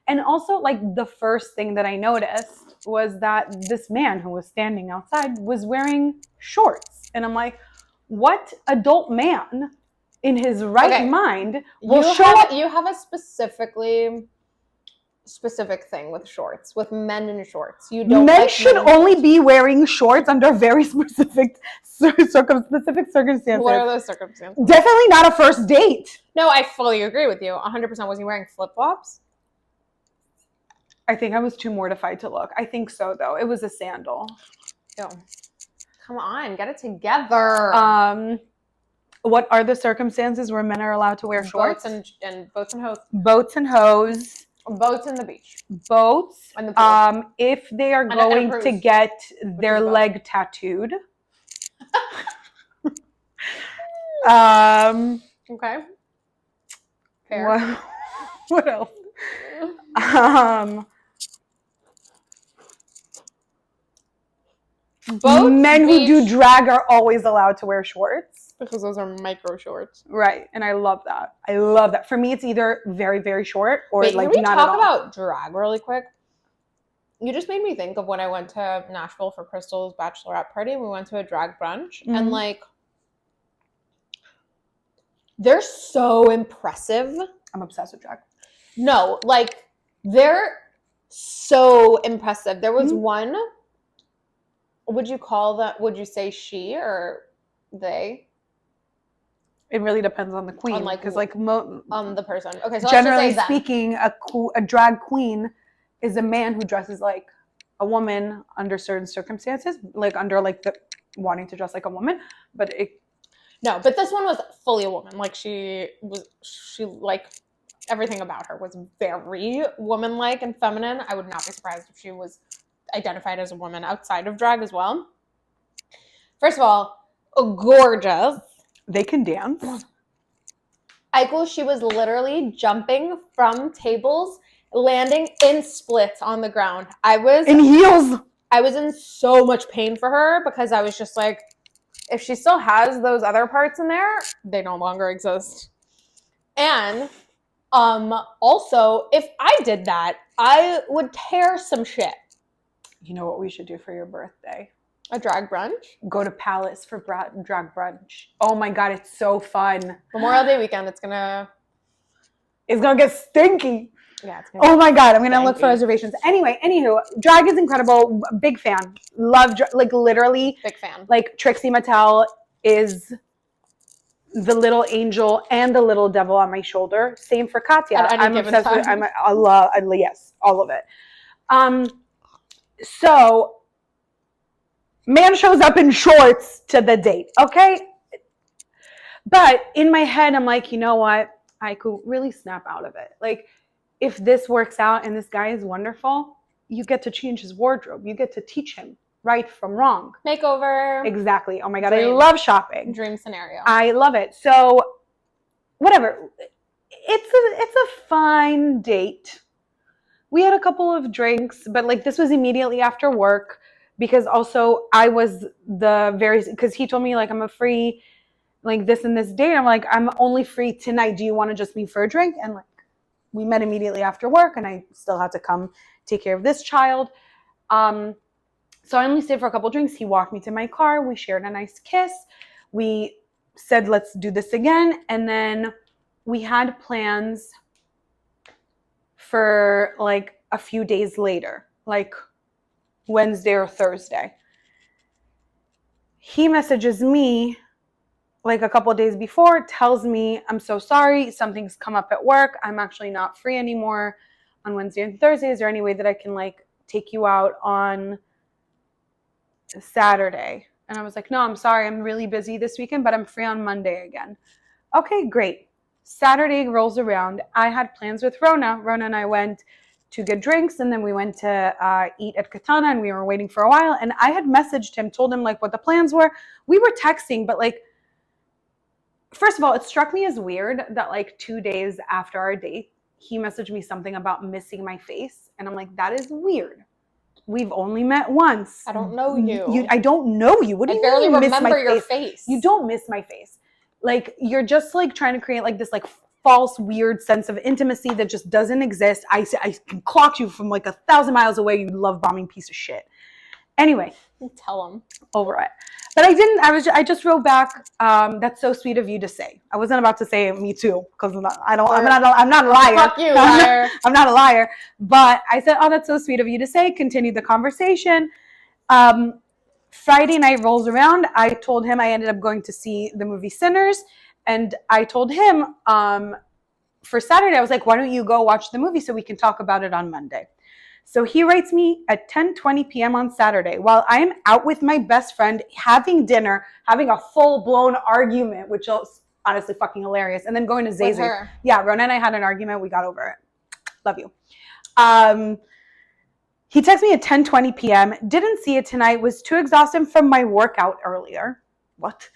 And also like the first thing that I noticed was that this man who was standing outside was wearing shorts. And I'm like, what adult man in his right mind will show up? You have a specific thing with shorts, with men in shorts. You don't. Men should only be wearing shorts under very specific circumstances. What are those circumstances? Definitely not a first date. No, I fully agree with you. 100%. Was he wearing flip-flops? I think I was too mortified to look. I think so, though. It was a sandal. Yo, come on, get it together. What are the circumstances where men are allowed to wear shorts? Boats and hose. Boats and hose. Boats in the beach. Boats. And the pool. If they are going to get their leg tattooed. Okay. Fair. What else? Men who do drag are always allowed to wear shorts. Because those are micro shorts. Right. And I love that. For me, it's either very, very short or like not at all. Can we talk about drag really quick? You just made me think of when I went to Nashville for Crystal's bachelorette party. We went to a drag brunch. Mm-hmm. And like, They're so impressive. I'm obsessed with drag. No, like they're so impressive. There was one. Would you say she or they? It really depends on the queen. Because the person. Okay, so generally let's just say speaking, a drag queen is a man who dresses like a woman under certain circumstances, like under like the wanting to dress like a woman. But this one was fully a woman. Like she like everything about her was very woman-like and feminine. I would not be surprised if she was identified as a woman outside of drag as well. First of all, gorgeous. They can dance. Aicu, she was literally jumping from tables, landing in splits on the ground. I was in heels. I was in so much pain for her because I was just like, if she still has those other parts in there, they no longer exist. And also, if I did that, I would tear some shit. You know what we should do for your birthday? A drag brunch? Go to Palace for drag brunch. Oh my God, it's so fun. Memorial Day weekend, it's gonna get stinky. Yeah, it's oh my God, I'm gonna look for reservations. Anyway, anywho, drag is incredible. Big fan. Love, like literally. Big fan. Like Trixie Mattel is the little angel and the little devil on my shoulder. Same for Katya. I'm obsessed with. Yes, all of it. So, man shows up in shorts to the date. Okay, but in my head, I'm like, you know what? I could really snap out of it. Like, if this works out and this guy is wonderful, you get to change his wardrobe. You get to teach him right from wrong. Makeover. Exactly. Oh my God, I love shopping. Dream scenario. I love it. So, whatever. It's a fine date. We had a couple of drinks, but like this was immediately after work because also I was because he told me like I'm a free like this and this date. I'm like, I'm only free tonight. Do you want to just meet for a drink? And like, we met immediately after work and I still had to come take care of this child. So I only stayed for a couple drinks. He walked me to my car. We shared a nice kiss. We said, let's do this again. And then we had plans for like a few days later, like Wednesday or Thursday. He messages me like a couple of days before, tells me, I'm so sorry, something's come up at work. I'm actually not free anymore on Wednesday and Thursday. Is there any way that I can like take you out on Saturday? And I was like, no, I'm sorry. I'm really busy this weekend, but I'm free on Monday again. Okay, great. Saturday rolls around. I had plans with Rona. Rona and I went to get drinks, and then we went to eat at Katana, and we were waiting for a while. And I had messaged him, told him like what the plans were. We were texting, but like, first of all, it struck me as weird that like 2 days after our date, he messaged me something about missing my face. And I'm like, that is weird. We've only met once. I don't know you. I don't know you. What do you mean? I barely remember your face. You don't miss my face. Like, you're just like trying to create like this like false, weird sense of intimacy that just doesn't exist. I can clock you from like 1,000 miles away, you love bombing piece of shit. Anyway. Tell him. Over it. But I didn't. I just wrote back. That's so sweet of you to say. I wasn't about to say me too because I'm not a liar. Fuck you, liar. I'm not a liar. But I said, oh, that's so sweet of you to say. Continued the conversation. Friday night rolls around. I told him I ended up going to see the movie Sinners, and I told him for Saturday I was like, why don't you go watch the movie so we can talk about it on Monday? So he writes me at 10:20 p.m. on Saturday while I am out with my best friend having dinner, having a full-blown argument, which is honestly fucking hilarious, and then going to Zay's. Yeah, Rona and I had an argument. We got over it. Love you. He texted me at 10:20 p.m. Didn't see it tonight. Was too exhausted from my workout earlier. What?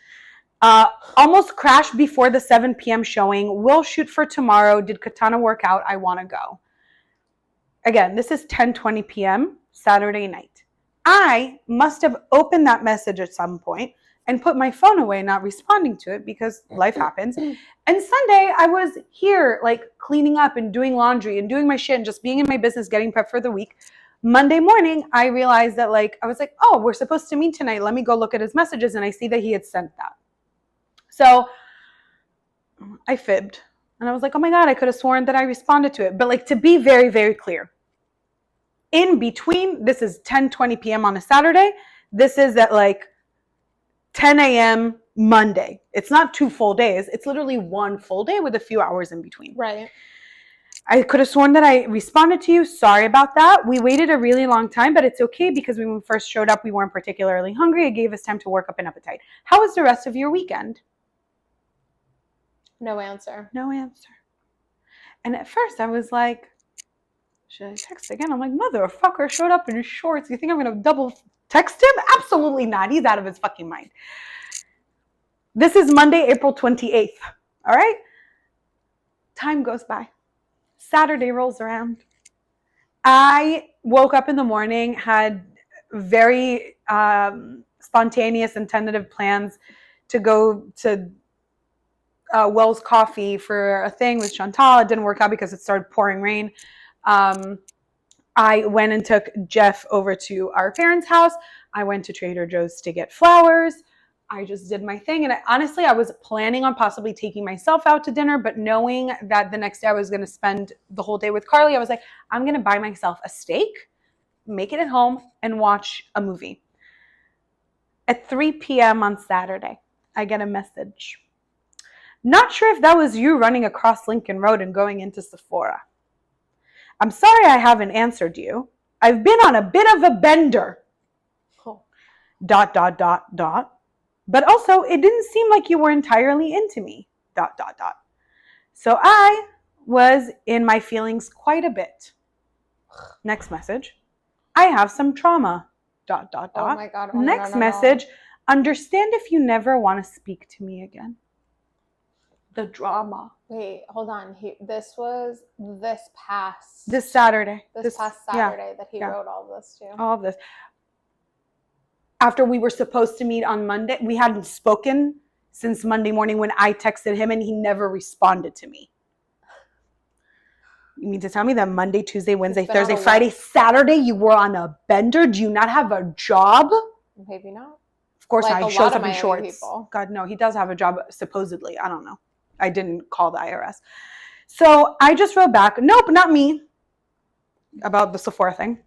Almost crashed before the 7 p.m. showing. Will shoot for tomorrow. Did Katana work out? I want to go. Again, this is 10:20 p.m. Saturday night. I must have opened that message at some point and put my phone away, not responding to it because life happens. And Sunday, I was here like cleaning up and doing laundry and doing my shit and just being in my business, getting prepped for the week. Monday morning, I realized that I was like, oh, we're supposed to meet tonight. Let me go look at his messages. And I see that he had sent that. So I fibbed. And I was like, oh my God, I could have sworn that I responded to it. But like, to be very, very clear, in between, this is 10:20 p.m. on a Saturday. This is at like 10 a.m. Monday. It's not 2 full days. It's literally 1 full day with a few hours in between. Right. I could have sworn that I responded to you. Sorry about that. We waited a really long time, but it's okay because when we first showed up, we weren't particularly hungry. It gave us time to work up an appetite. How was the rest of your weekend? No answer. No answer. And at first I was like, should I text again? I'm like, motherfucker showed up in shorts. You think I'm going to double text him? Absolutely not. He's out of his fucking mind. This is Monday, April 28th. All right? Time goes by. Saturday rolls around. I woke up in the morning, had very spontaneous and tentative plans to go to Wells Coffee for a thing with Chantal. It didn't work out because it started pouring rain. I went and took Jeff over to our parents' house. I went to Trader Joe's to get flowers. I just did my thing. And honestly, I was planning on possibly taking myself out to dinner, but knowing that the next day I was going to spend the whole day with Carly, I was like, I'm going to buy myself a steak, make it at home, and watch a movie. At 3 p.m. on Saturday, I get a message. Not sure if that was you running across Lincoln Road and going into Sephora. I'm sorry I haven't answered you. I've been on a bit of a bender. Oh. ... But also, it didn't seem like you were entirely into me. ... So I was in my feelings quite a bit. Next message. I have some trauma. ... Oh my God. Oh, Next message. Understand if you never want to speak to me again. The drama. Wait, hold on. This was this past Saturday. This past Saturday that he wrote all of this to. All of this. After we were supposed to meet on Monday, we hadn't spoken since Monday morning when I texted him and he never responded to me. You mean to tell me that Monday, Tuesday, Wednesday, Thursday, Friday, Saturday, you were on a bender? Do you not have a job? Maybe not. Of course like not. He shows up in shorts. People. God, no, he does have a job, supposedly. I don't know. I didn't call the IRS. So I just wrote back, nope, not me, about the Sephora thing.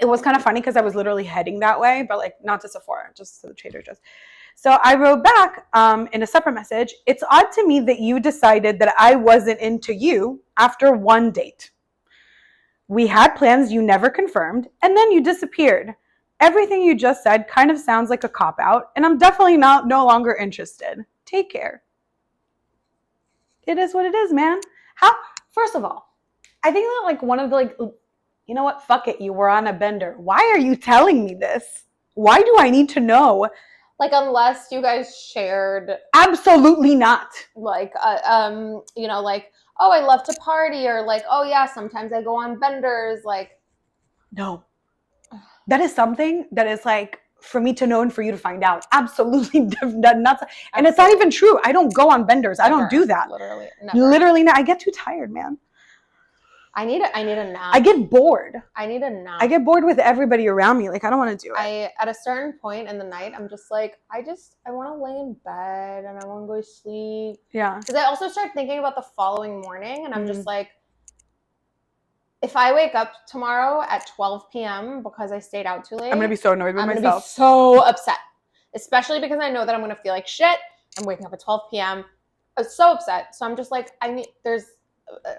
It was kind of funny because I was literally heading that way, but like not to Sephora, just to the Trader Joe's. So I wrote back in a separate message, it's odd to me that you decided that I wasn't into you after one date. We had plans you never confirmed, and then you disappeared. Everything you just said kind of sounds like a cop-out, and I'm definitely no longer interested. Take care. It is what it is, man. First of all, I think that like one of the like, you know what? Fuck it. You were on a bender. Why are you telling me this? Why do I need to know? Like, unless you guys shared. Absolutely not. Like, you know, like, oh, I love to party, or like, oh yeah, sometimes I go on benders. Like, no, that is something that is like for me to know and for you to find out. Absolutely not. And it's not even true. I don't go on benders. I don't do that. Literally, never. Literally not. I get too tired, man. I need a nap. I get bored. I need a nap. I get bored with everybody around me. Like, I don't want to do it. At a certain point in the night, I'm just like, I want to lay in bed and I want to go to sleep. Yeah. Because I also start thinking about the following morning, and I'm just like, if I wake up tomorrow at 12 p.m. because I stayed out too late, I'm going to be so annoyed with myself. I'm going to be so upset. Especially because I know that I'm going to feel like shit. I'm waking up at 12 p.m. I'm so upset. So I'm just like, there's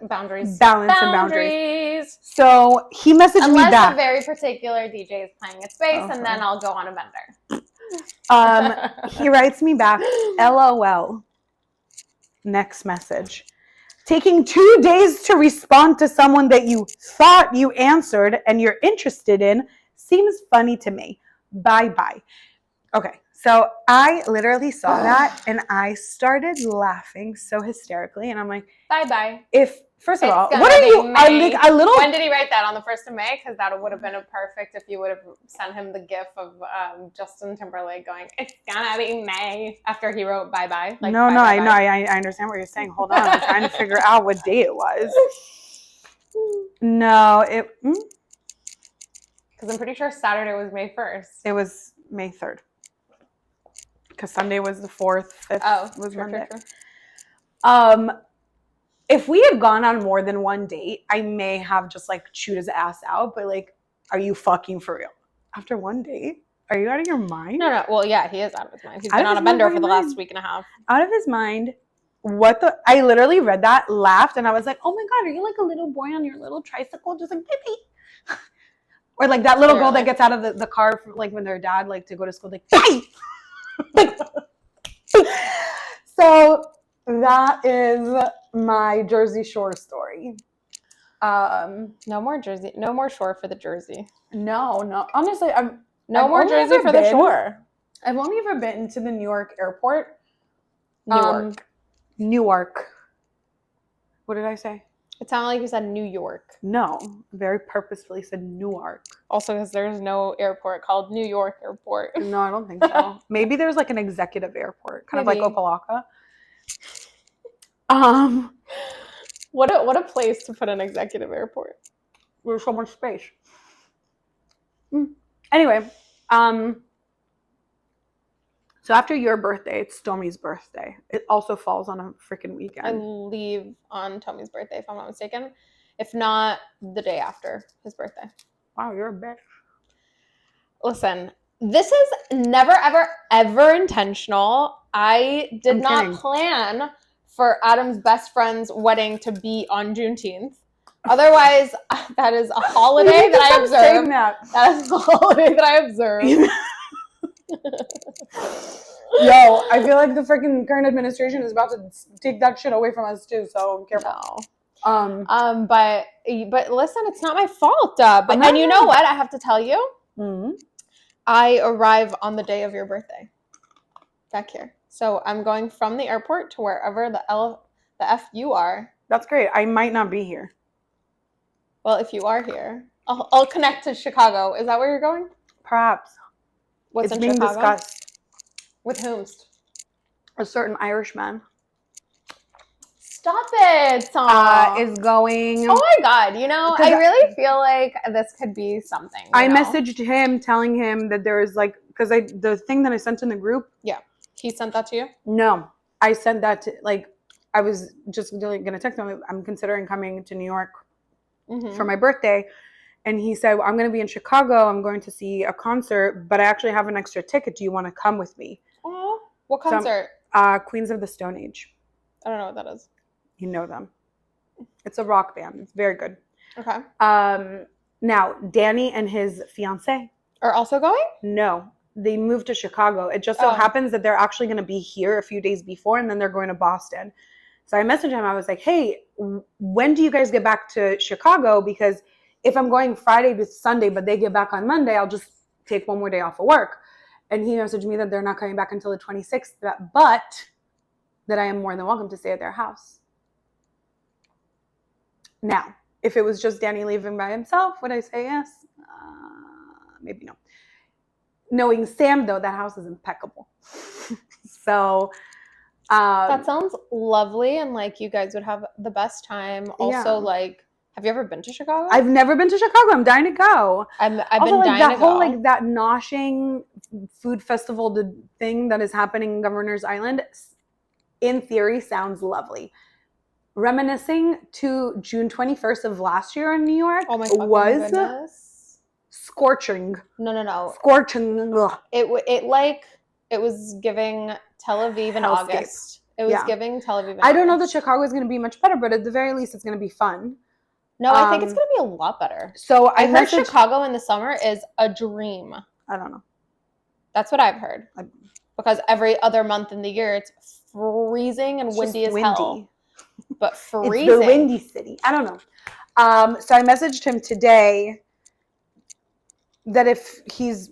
boundaries. Balance and boundaries. So he messaged me back. Unless a very particular DJ is playing its bass, and then I'll go on a bender. He writes me back, LOL. Next message. Taking 2 days to respond to someone that you thought you answered and you're interested in seems funny to me. Bye-bye. Okay, so I literally saw that and I started laughing so hysterically, and I'm like, bye-bye. First of all, what are you, a little... When did he write that? On the 1st of May? Because that would have been a perfect if you would have sent him the gif of Justin Timberlake going, it's gonna be May, after he wrote bye-bye. Like, no, I know. I understand what you're saying. Hold on. I'm trying to figure out what day it was. No, because I'm pretty sure Saturday was May 1st. It was May 3rd. Because Sunday was the 4th, 5th was Monday. True. If we had gone on more than one date, I may have just like chewed his ass out. But like, are you fucking for real? After one date? Are you out of your mind? No. Well, yeah, he is out of his mind. He's been on a bender for the last week and a half. Out of his mind. What the? I literally read that, laughed, and I was like, oh my God, are you like a little boy on your little tricycle? Just like, baby. Or like that little girl that gets out of the car, for, like when their dad, like to go to school, like, hey! So that is my Jersey Shore story. No more shore for the Jersey. No. Honestly, I've more Jersey for the shore. I've only ever been to the New York airport. Newark. What did I say? It sounded like you said New York. No, very purposefully said Newark. Also, because there's no airport called New York Airport. No, I don't think so. Maybe there's like an executive airport, kind of like Opalaka. What a place to put an executive airport. There's so much space. Anyway, so after your birthday, it's Tommy's birthday. It also falls on a freaking weekend. I leave on Tommy's birthday, if I'm not mistaken. If not, the day after his birthday. Wow, you're a bitch. Listen, this is never, ever, ever intentional. I did not plan for Adam's best friend's wedding to be on Juneteenth. Otherwise, that is a holiday that I observe. That is a holiday that I observe. Yo, I feel like the freaking current administration is about to take that shit away from us too, so careful. No. But listen, it's not my fault. And you know what? I have to tell you, I arrive on the day of your birthday back here. So I'm going from the airport to wherever the F you are. That's great. I might not be here. Well, if you are here, I'll connect to Chicago. Is that where you're going? Perhaps. What's it's in being Chicago? Discussed. With whom? A certain Irishman. Stop it, Tom. Is going. Oh my God! You know, I really feel like this could be something. I messaged him telling him that there is like, because the thing that I sent in the group. Yeah, he sent that to you. No, I sent that to I was just going to text him. I'm considering coming to New York for my birthday. And he said, well, I'm going to be in Chicago. I'm going to see a concert, but I actually have an extra ticket. Do you want to come with me? Oh, what concert? Queens of the Stone Age. I don't know what that is. You know them. It's a rock band. It's very good. Okay. Now, Danny and his fiance are also going? No. They moved to Chicago. It just so happens that they're actually going to be here a few days before, and then they're going to Boston. So I messaged him. I was like, hey, when do you guys get back to Chicago? Because if I'm going Friday to Sunday, but they get back on Monday, I'll just take one more day off of work. And he messaged me that they're not coming back until the 26th, but that I am more than welcome to stay at their house. Now, if it was just Danny leaving by himself, would I say yes? Maybe no. Knowing Sam, though, that house is impeccable. So... that sounds lovely, and like you guys would have the best time. Also, like, have you ever been to Chicago? I've never been to Chicago. I'm dying to go. I've been dying to go. Whole like that noshing food festival thing that is happening in Governor's Island, in theory, sounds lovely. Reminiscing to June 21st of last year in New York. Oh my fucking goodness. Scorching. No. Scorching. Ugh. It was giving Tel Aviv in August. It was giving Tel Aviv in August. I don't know that Chicago is going to be much better, but at the very least, it's going to be fun. No, I think it's going to be a lot better. So I heard Chicago in the summer is a dream. I don't know. That's what I've heard. Because every other month in the year, it's freezing and windy as hell. But freezing. It's the windy city. I don't know. So I messaged him today that if he's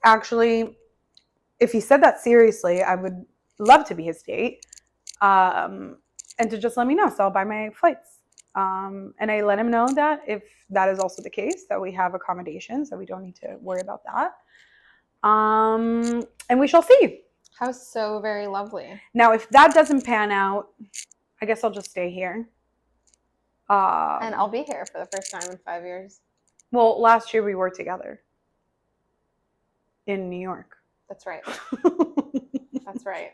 actually... If he said that seriously, I would love to be his date, and to just let me know. So I'll buy my flights. And I let him know that if that is also the case, that we have accommodations, that we don't need to worry about that. And we shall see. How so very lovely. Now, if that doesn't pan out, I guess I'll just stay here. And I'll be here for the first time in 5 years. Well, last year we were together in New York. That's right. That's right.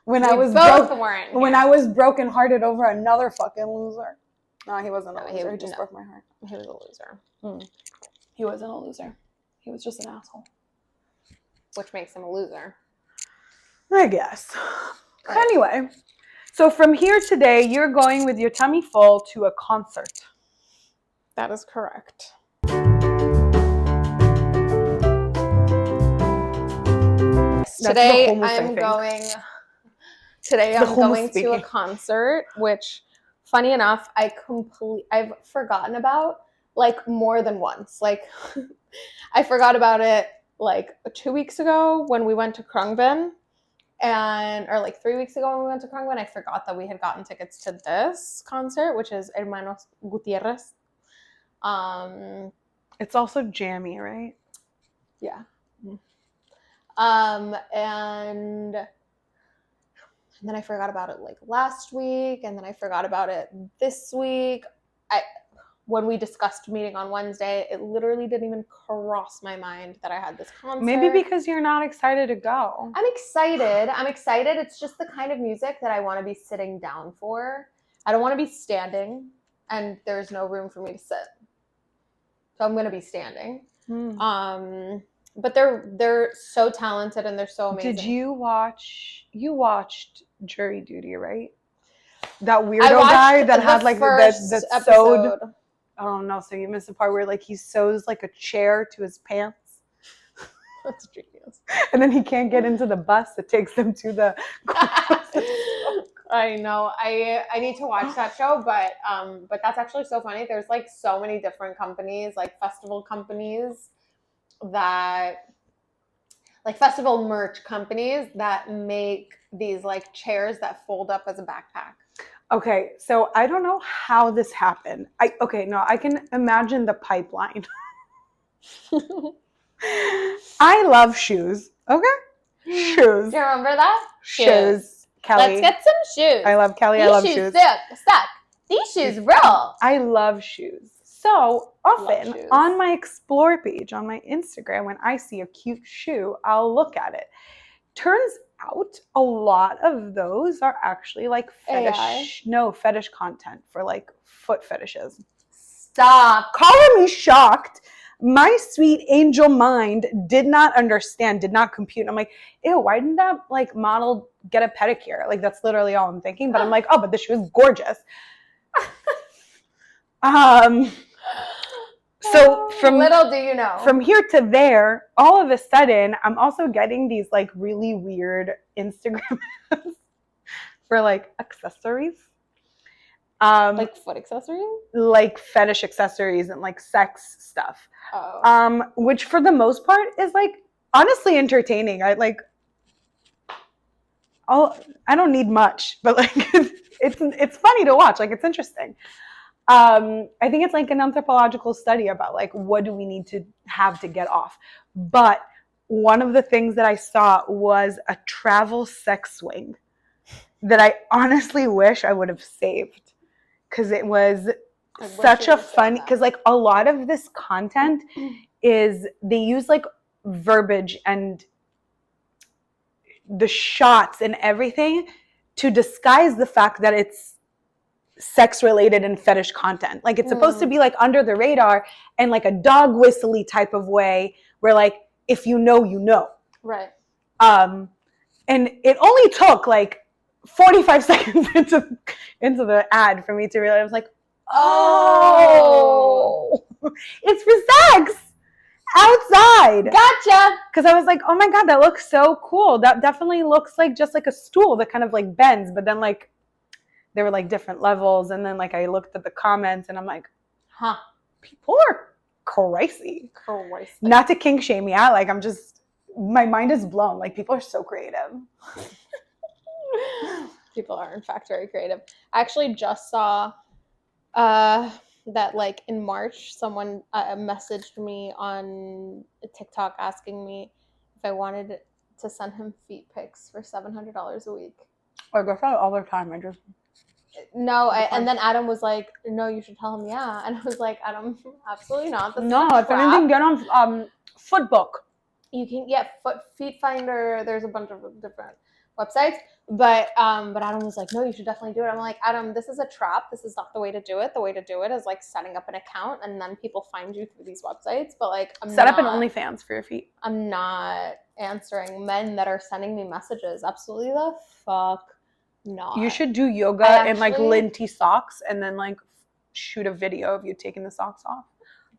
When We I was both broke, weren't. when I was brokenhearted over another fucking loser. No, he wasn't a loser. He just no. broke my heart. He was a loser. He wasn't a loser. He was just an asshole. Which makes him a loser. I guess. Right. Anyway, so from here today, you're going with your tummy full to a concert. That is correct. Today I'm going to a concert, which, funny enough, I've forgotten about like more than once. Like I forgot about it like 2 weeks ago when we went to Krungbin, or like 3 weeks ago when we went to Krungbin. I forgot that we had gotten tickets to this concert, which is Hermanos Gutierrez. It's also jammy, right? Yeah. And then I forgot about it like last week, and then I forgot about it this week. When we discussed meeting on Wednesday, it literally didn't even cross my mind that I had this concert. Maybe because you're not excited to go. I'm excited. It's just the kind of music that I want to be sitting down for. I don't want to be standing, and there's no room for me to sit. So I'm going to be standing. But they're so talented and they're so amazing. Did you watched Jury Duty, right? That weirdo guy that had like the sewed. Oh no, so you missed the part where like he sews like a chair to his pants. That's genius. And then he can't get into the bus that takes them to the I know. I need to watch that show, but that's actually so funny. There's like so many different companies, like festival companies festival merch companies that make these like chairs that fold up as a backpack. Okay, so I don't know how this happened. I can imagine the pipeline. I love shoes. Okay? Shoes. Do you remember that? Shoes. Kelly. Let's get some shoes. I love Kelly. These I love shoes. shoes. Suck. These shoes roll. I love shoes. So often on my Explore page, on my Instagram, when I see a cute shoe, I'll look at it. Turns out a lot of those are actually like fetish content for like foot fetishes. Stop. Color me shocked. My sweet angel mind did not understand, did not compute. I'm like, ew, why didn't that like model get a pedicure? Like that's literally all I'm thinking. But I'm like, oh, but the shoe is gorgeous. So from little do you know, from here to there, all of a sudden, I'm also getting these like really weird Instagram ads for like accessories, like foot accessories, like fetish accessories and like sex stuff. Oh. Which for the most part is like honestly entertaining. I don't need much, but like it's funny to watch. Like it's interesting. I think it's like an anthropological study about like what do we need to have to get off. But one of the things that I saw was a travel sex swing that I honestly wish I would have saved because it was such a fun, because like a lot of this content is they use like verbiage and the shots and everything to disguise the fact that it's sex related and fetish content. Like it's supposed to be like under the radar and like a dog whistly type of way where like if you know, you know. Right. And it only took like 45 seconds into the ad for me to realize I was like, oh, it's for sex outside. Gotcha. Because I was like, oh my God, that looks so cool. That definitely looks like just like a stool that kind of like bends, but then like there were like different levels. And then like I looked at the comments and I'm like, huh, people are crazy. Not to kink shame me out. Like my mind is blown. Like people are so creative. People are in fact very creative. I actually just saw that like in March, someone messaged me on TikTok asking me if I wanted to send him feet pics for $700 a week. I go for that all the time. And then Adam was like, no, you should tell him yeah. And I was like, Adam, absolutely not. If anything, get on Footbook. You can get Feet Finder. There's a bunch of different websites. But Adam was like, no, you should definitely do it. I'm like, Adam, this is a trap. This is not the way to do it. The way to do it is like setting up an account and then people find you through these websites. But like, Set up an OnlyFans for your feet. I'm not answering men that are sending me messages. Absolutely the fuck not. You should do yoga in like linty socks and then like shoot a video of you taking the socks off.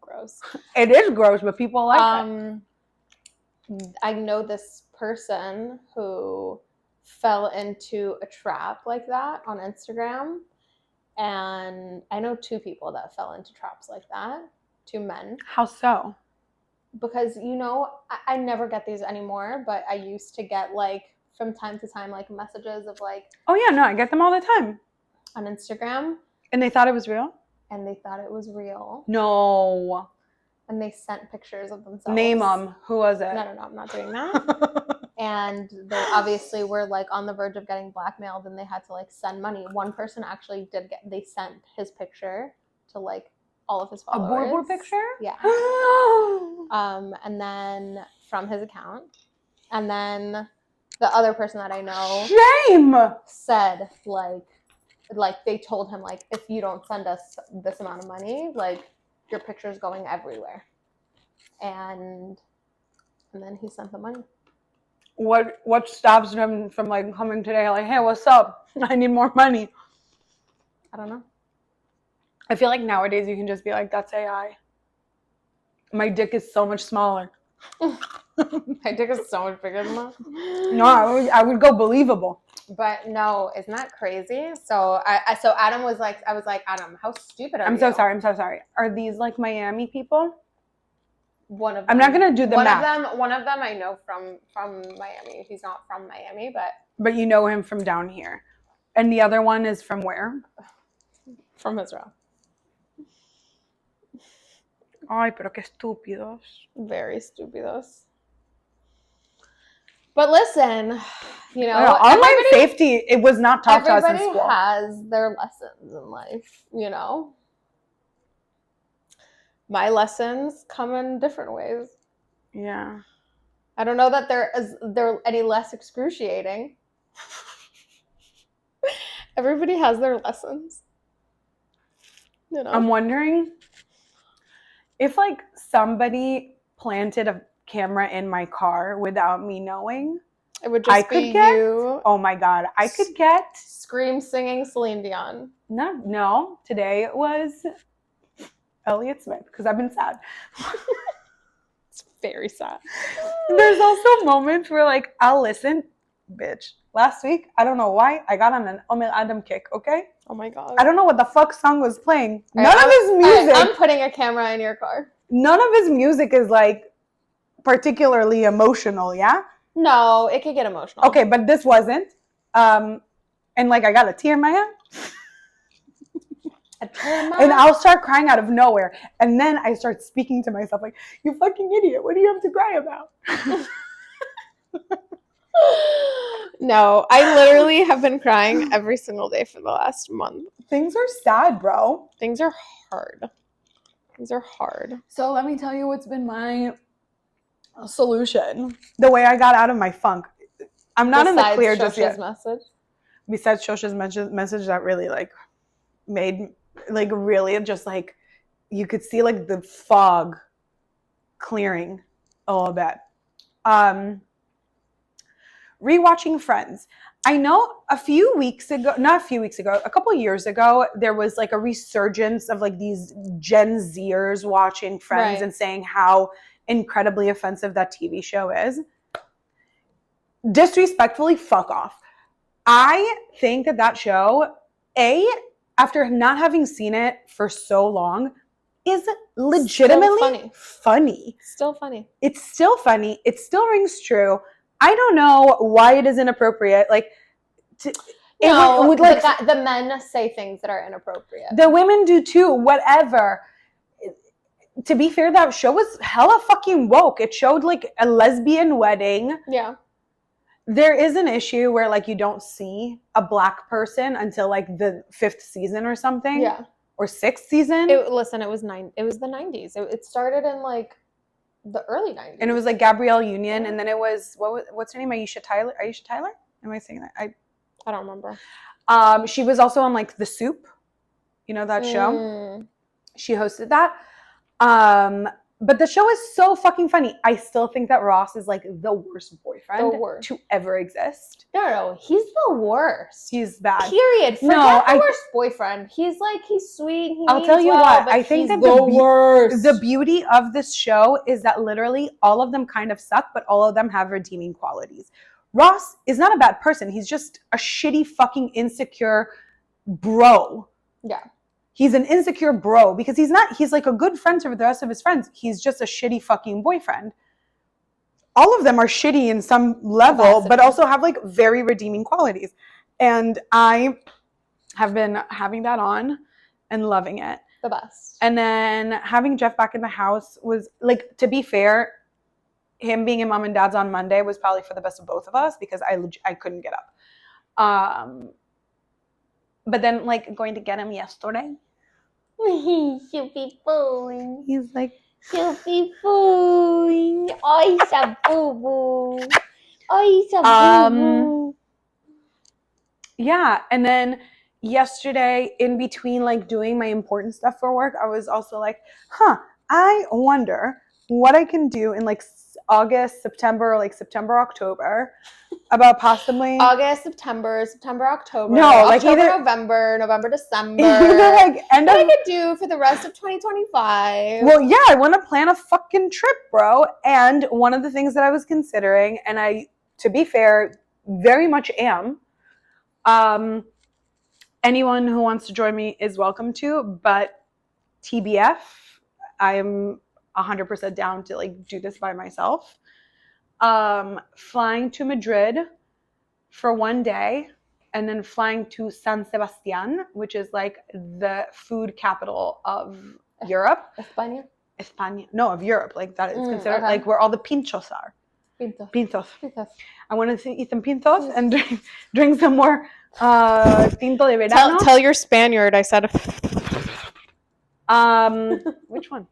Gross. It is gross, but people like it. I know this person who fell into a trap like that on Instagram, and I know 2 people that fell into traps like that, 2 men. How so? Because, you know, I never get these anymore, but I used to get like from time to time like messages of like, oh yeah, no, I get them all the time on Instagram, and they thought it was real. No. And they sent pictures of themselves. Name them. Who was it? No, I'm not doing that. And they obviously were like on the verge of getting blackmailed, and they had to like send money. One person actually they sent his picture to like all of his followers. A board picture? Yeah. And then from his account. And then the other person that I know said like they told him like, if you don't send us this amount of money, like your picture's going everywhere. And then he sent the money. What stops him from like coming today like, hey, what's up? I need more money. I don't know. I feel like nowadays you can just be like, that's AI. My dick is so much smaller. My dick is so much bigger than that. No, I would go believable. But no, isn't that crazy? So so Adam was like, I was like, Adam, how stupid are you? I'm so sorry. Are these like Miami people? One of them. I'm not gonna do the math. One of them I know from Miami. He's not from Miami, but you know him from down here. And the other one is from where? From Israel. Ay, pero qué estúpidos. Very stupidos. But listen, you know, online safety, it was not taught to us in school. Everybody has their lessons in life, you know. My lessons come in different ways. Yeah. I don't know that they're any less excruciating. Everybody has their lessons. You know. I'm wondering if like somebody planted a camera in my car without me knowing, it would just be you. Oh my God. I could get scream singing Celine Dion. No. Today it was Elliott Smith because I've been sad. It's very sad. There's also moments where like I'll listen, bitch. Last week, I don't know why, I got on an Adam kick, okay? Oh my God. I don't know what the fuck song was playing. None of his music. I'm putting a camera in your car. None of his music is like particularly emotional, yeah? No, it could get emotional. Okay, but this wasn't. And like I got a tear in my eye. And I'll start crying out of nowhere. And then I start speaking to myself like, you fucking idiot, what do you have to cry about? No, I literally have been crying every single day for the last month. Things are sad, bro. Things are hard. Things are hard. So let me tell you what's been my solution. The way I got out of my funk. I'm not in the clear just yet. Besides Shosha's message that really like made like really just like you could see like the fog clearing a little bit. Rewatching Friends. I know a couple years ago, there was like a resurgence of like these Gen Zers watching Friends and saying how incredibly offensive that TV show is. Disrespectfully, fuck off. I think that show, after not having seen it for so long, is legitimately funny. Still funny. It's still funny. It still rings true. I don't know why it is inappropriate. Like, the men say things that are inappropriate. The women do too. Whatever. To be fair, that show was hella fucking woke. It showed like a lesbian wedding. Yeah. There is an issue where like you don't see a black person until like the 5th season or something. Yeah. Or 6th season. It was the 90s. It started in like the early 90s. And it was like Gabrielle Union, and then it was what's her name? Aisha Tyler. Am I saying that? I don't remember. She was also on like The Soup, you know that show. She hosted that. But the show is so fucking funny. I still think that Ross is like the worst boyfriend to ever exist. No, he's the worst. He's bad. Period. Forget the worst boyfriend. He's sweet. I'll tell you what. I think that the worst. The beauty of this show is that literally all of them kind of suck, but all of them have redeeming qualities. Ross is not a bad person. He's just a shitty fucking insecure bro. Yeah. He's an insecure bro because he's like a good friend to the rest of his friends. He's just a shitty fucking boyfriend. All of them are shitty in some level, but also have like very redeeming qualities. And I have been having that on and loving it. The best. And then having Jeff back in the house was like, to be fair, him being in mom and dad's on Monday was probably for the best of both of us because I couldn't get up. But then like going to get him yesterday. She'll be fine. He's like, she'll be fine. Ay, sa boo-boo. Ay, sa boo-boo. Yeah. And then yesterday, in between like doing my important stuff for work, I was also like, I wonder what I can do in like August, September, like September, October, about possibly August, September, October. No, like October, either November, December. like end what of, I could do for the rest of 2025. Well, yeah, I want to plan a fucking trip, bro. And one of the things that I was considering, and I, to be fair, very much am. Anyone who wants to join me is welcome to, but TBF, I am 100% down to like do this by myself. Flying to Madrid for one day and then flying to San Sebastian, which is like the food capital of Europe. España. No, of Europe. Like that is considered like where all the pinchos are. Pintos. I want to eat some pintos and drink some more tinto de verano. Tell your Spaniard I said. Which one?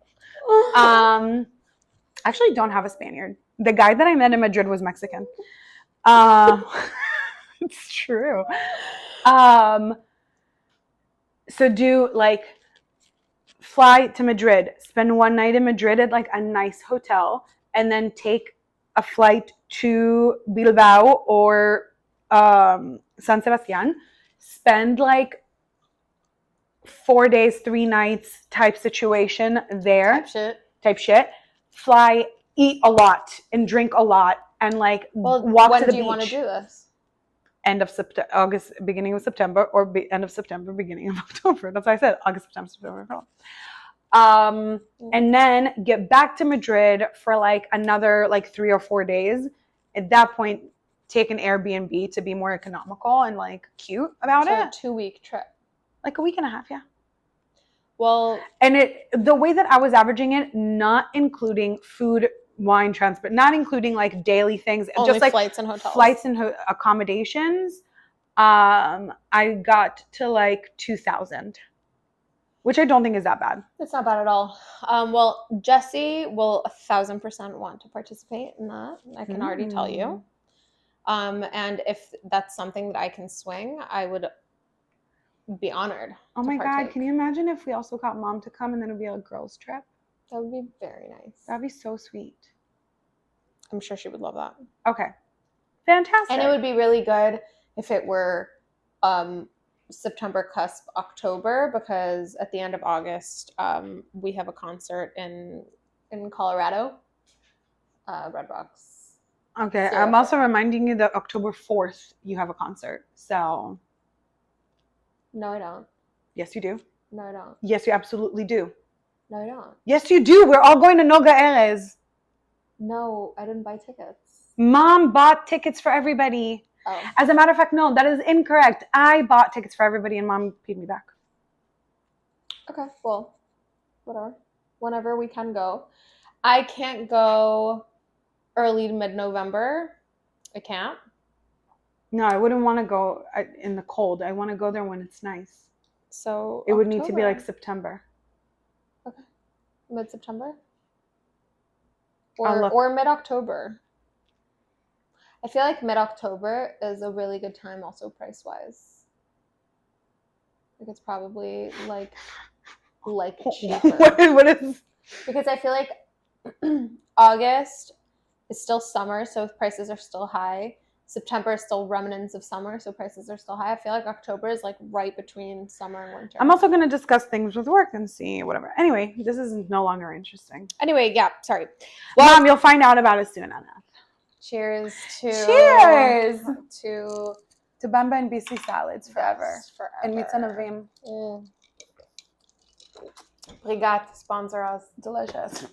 Actually don't have a Spaniard. The guy that I met in Madrid was Mexican. It's true. So do like fly to Madrid, spend one night in Madrid at like a nice hotel, and then take a flight to Bilbao or San Sebastian, spend like 4 days, 3 nights type situation there. Type shit. Fly, eat a lot and drink a lot and like walk to the beach. When do you want to do this? End of August, beginning of September, or end of September, beginning of October. That's what I said. August, September. And then get back to Madrid for like another like 3 or 4 days. At that point, take an Airbnb to be more economical and like cute about it. So a 2-week trip. Like a week and a half, yeah. Well, and the way that I was averaging it, not including food, wine, transport, not including like daily things, only just like flights and hotels, flights and accommodations. I got to like 2,000, which I don't think is that bad. It's not bad at all. Well, Jessie will 1,000% want to participate in that. I can already tell you. And if that's something that I can swing, I would be honored. Oh my God, can you imagine if we also got mom to come and then it would be a girls' trip? That would be very nice. That'd be so sweet. I'm sure she would love that. Okay. Fantastic. And it would be really good if it were September cusp October, because at the end of August, we have a concert in Colorado. Red Rocks. Okay. I'm also reminding you that October 4th you have a concert. So no, I don't. Yes, you do. No, I don't. Yes, you absolutely do. No, I don't. Yes, you do. We're all going to Noga Erez. No, I didn't buy tickets. Mom bought tickets for everybody. Oh. As a matter of fact, no, that is incorrect. I bought tickets for everybody and mom paid me back. Okay, well, whatever. Whenever we can go. I can't go early to mid-November. I can't. No, I wouldn't want to go in the cold. I want to go there when it's nice. So it would need to be like September. Okay. Mid-September? Or mid-October. I feel like mid-October is a really good time also price-wise. Like it's probably like cheaper. What is? Because I feel like August is still summer, so prices are still high. September is still remnants of summer, so prices are still high. I feel like October is like right between summer and winter. I'm also going to discuss things with work and see whatever. Anyway, this is no longer interesting. Anyway, yeah, sorry. Well, Mom, you'll find out about it soon enough. Cheers to bamba and Bissli salads forever. Yes, forever. And meat and avim. Brigade, sponsor us. Delicious.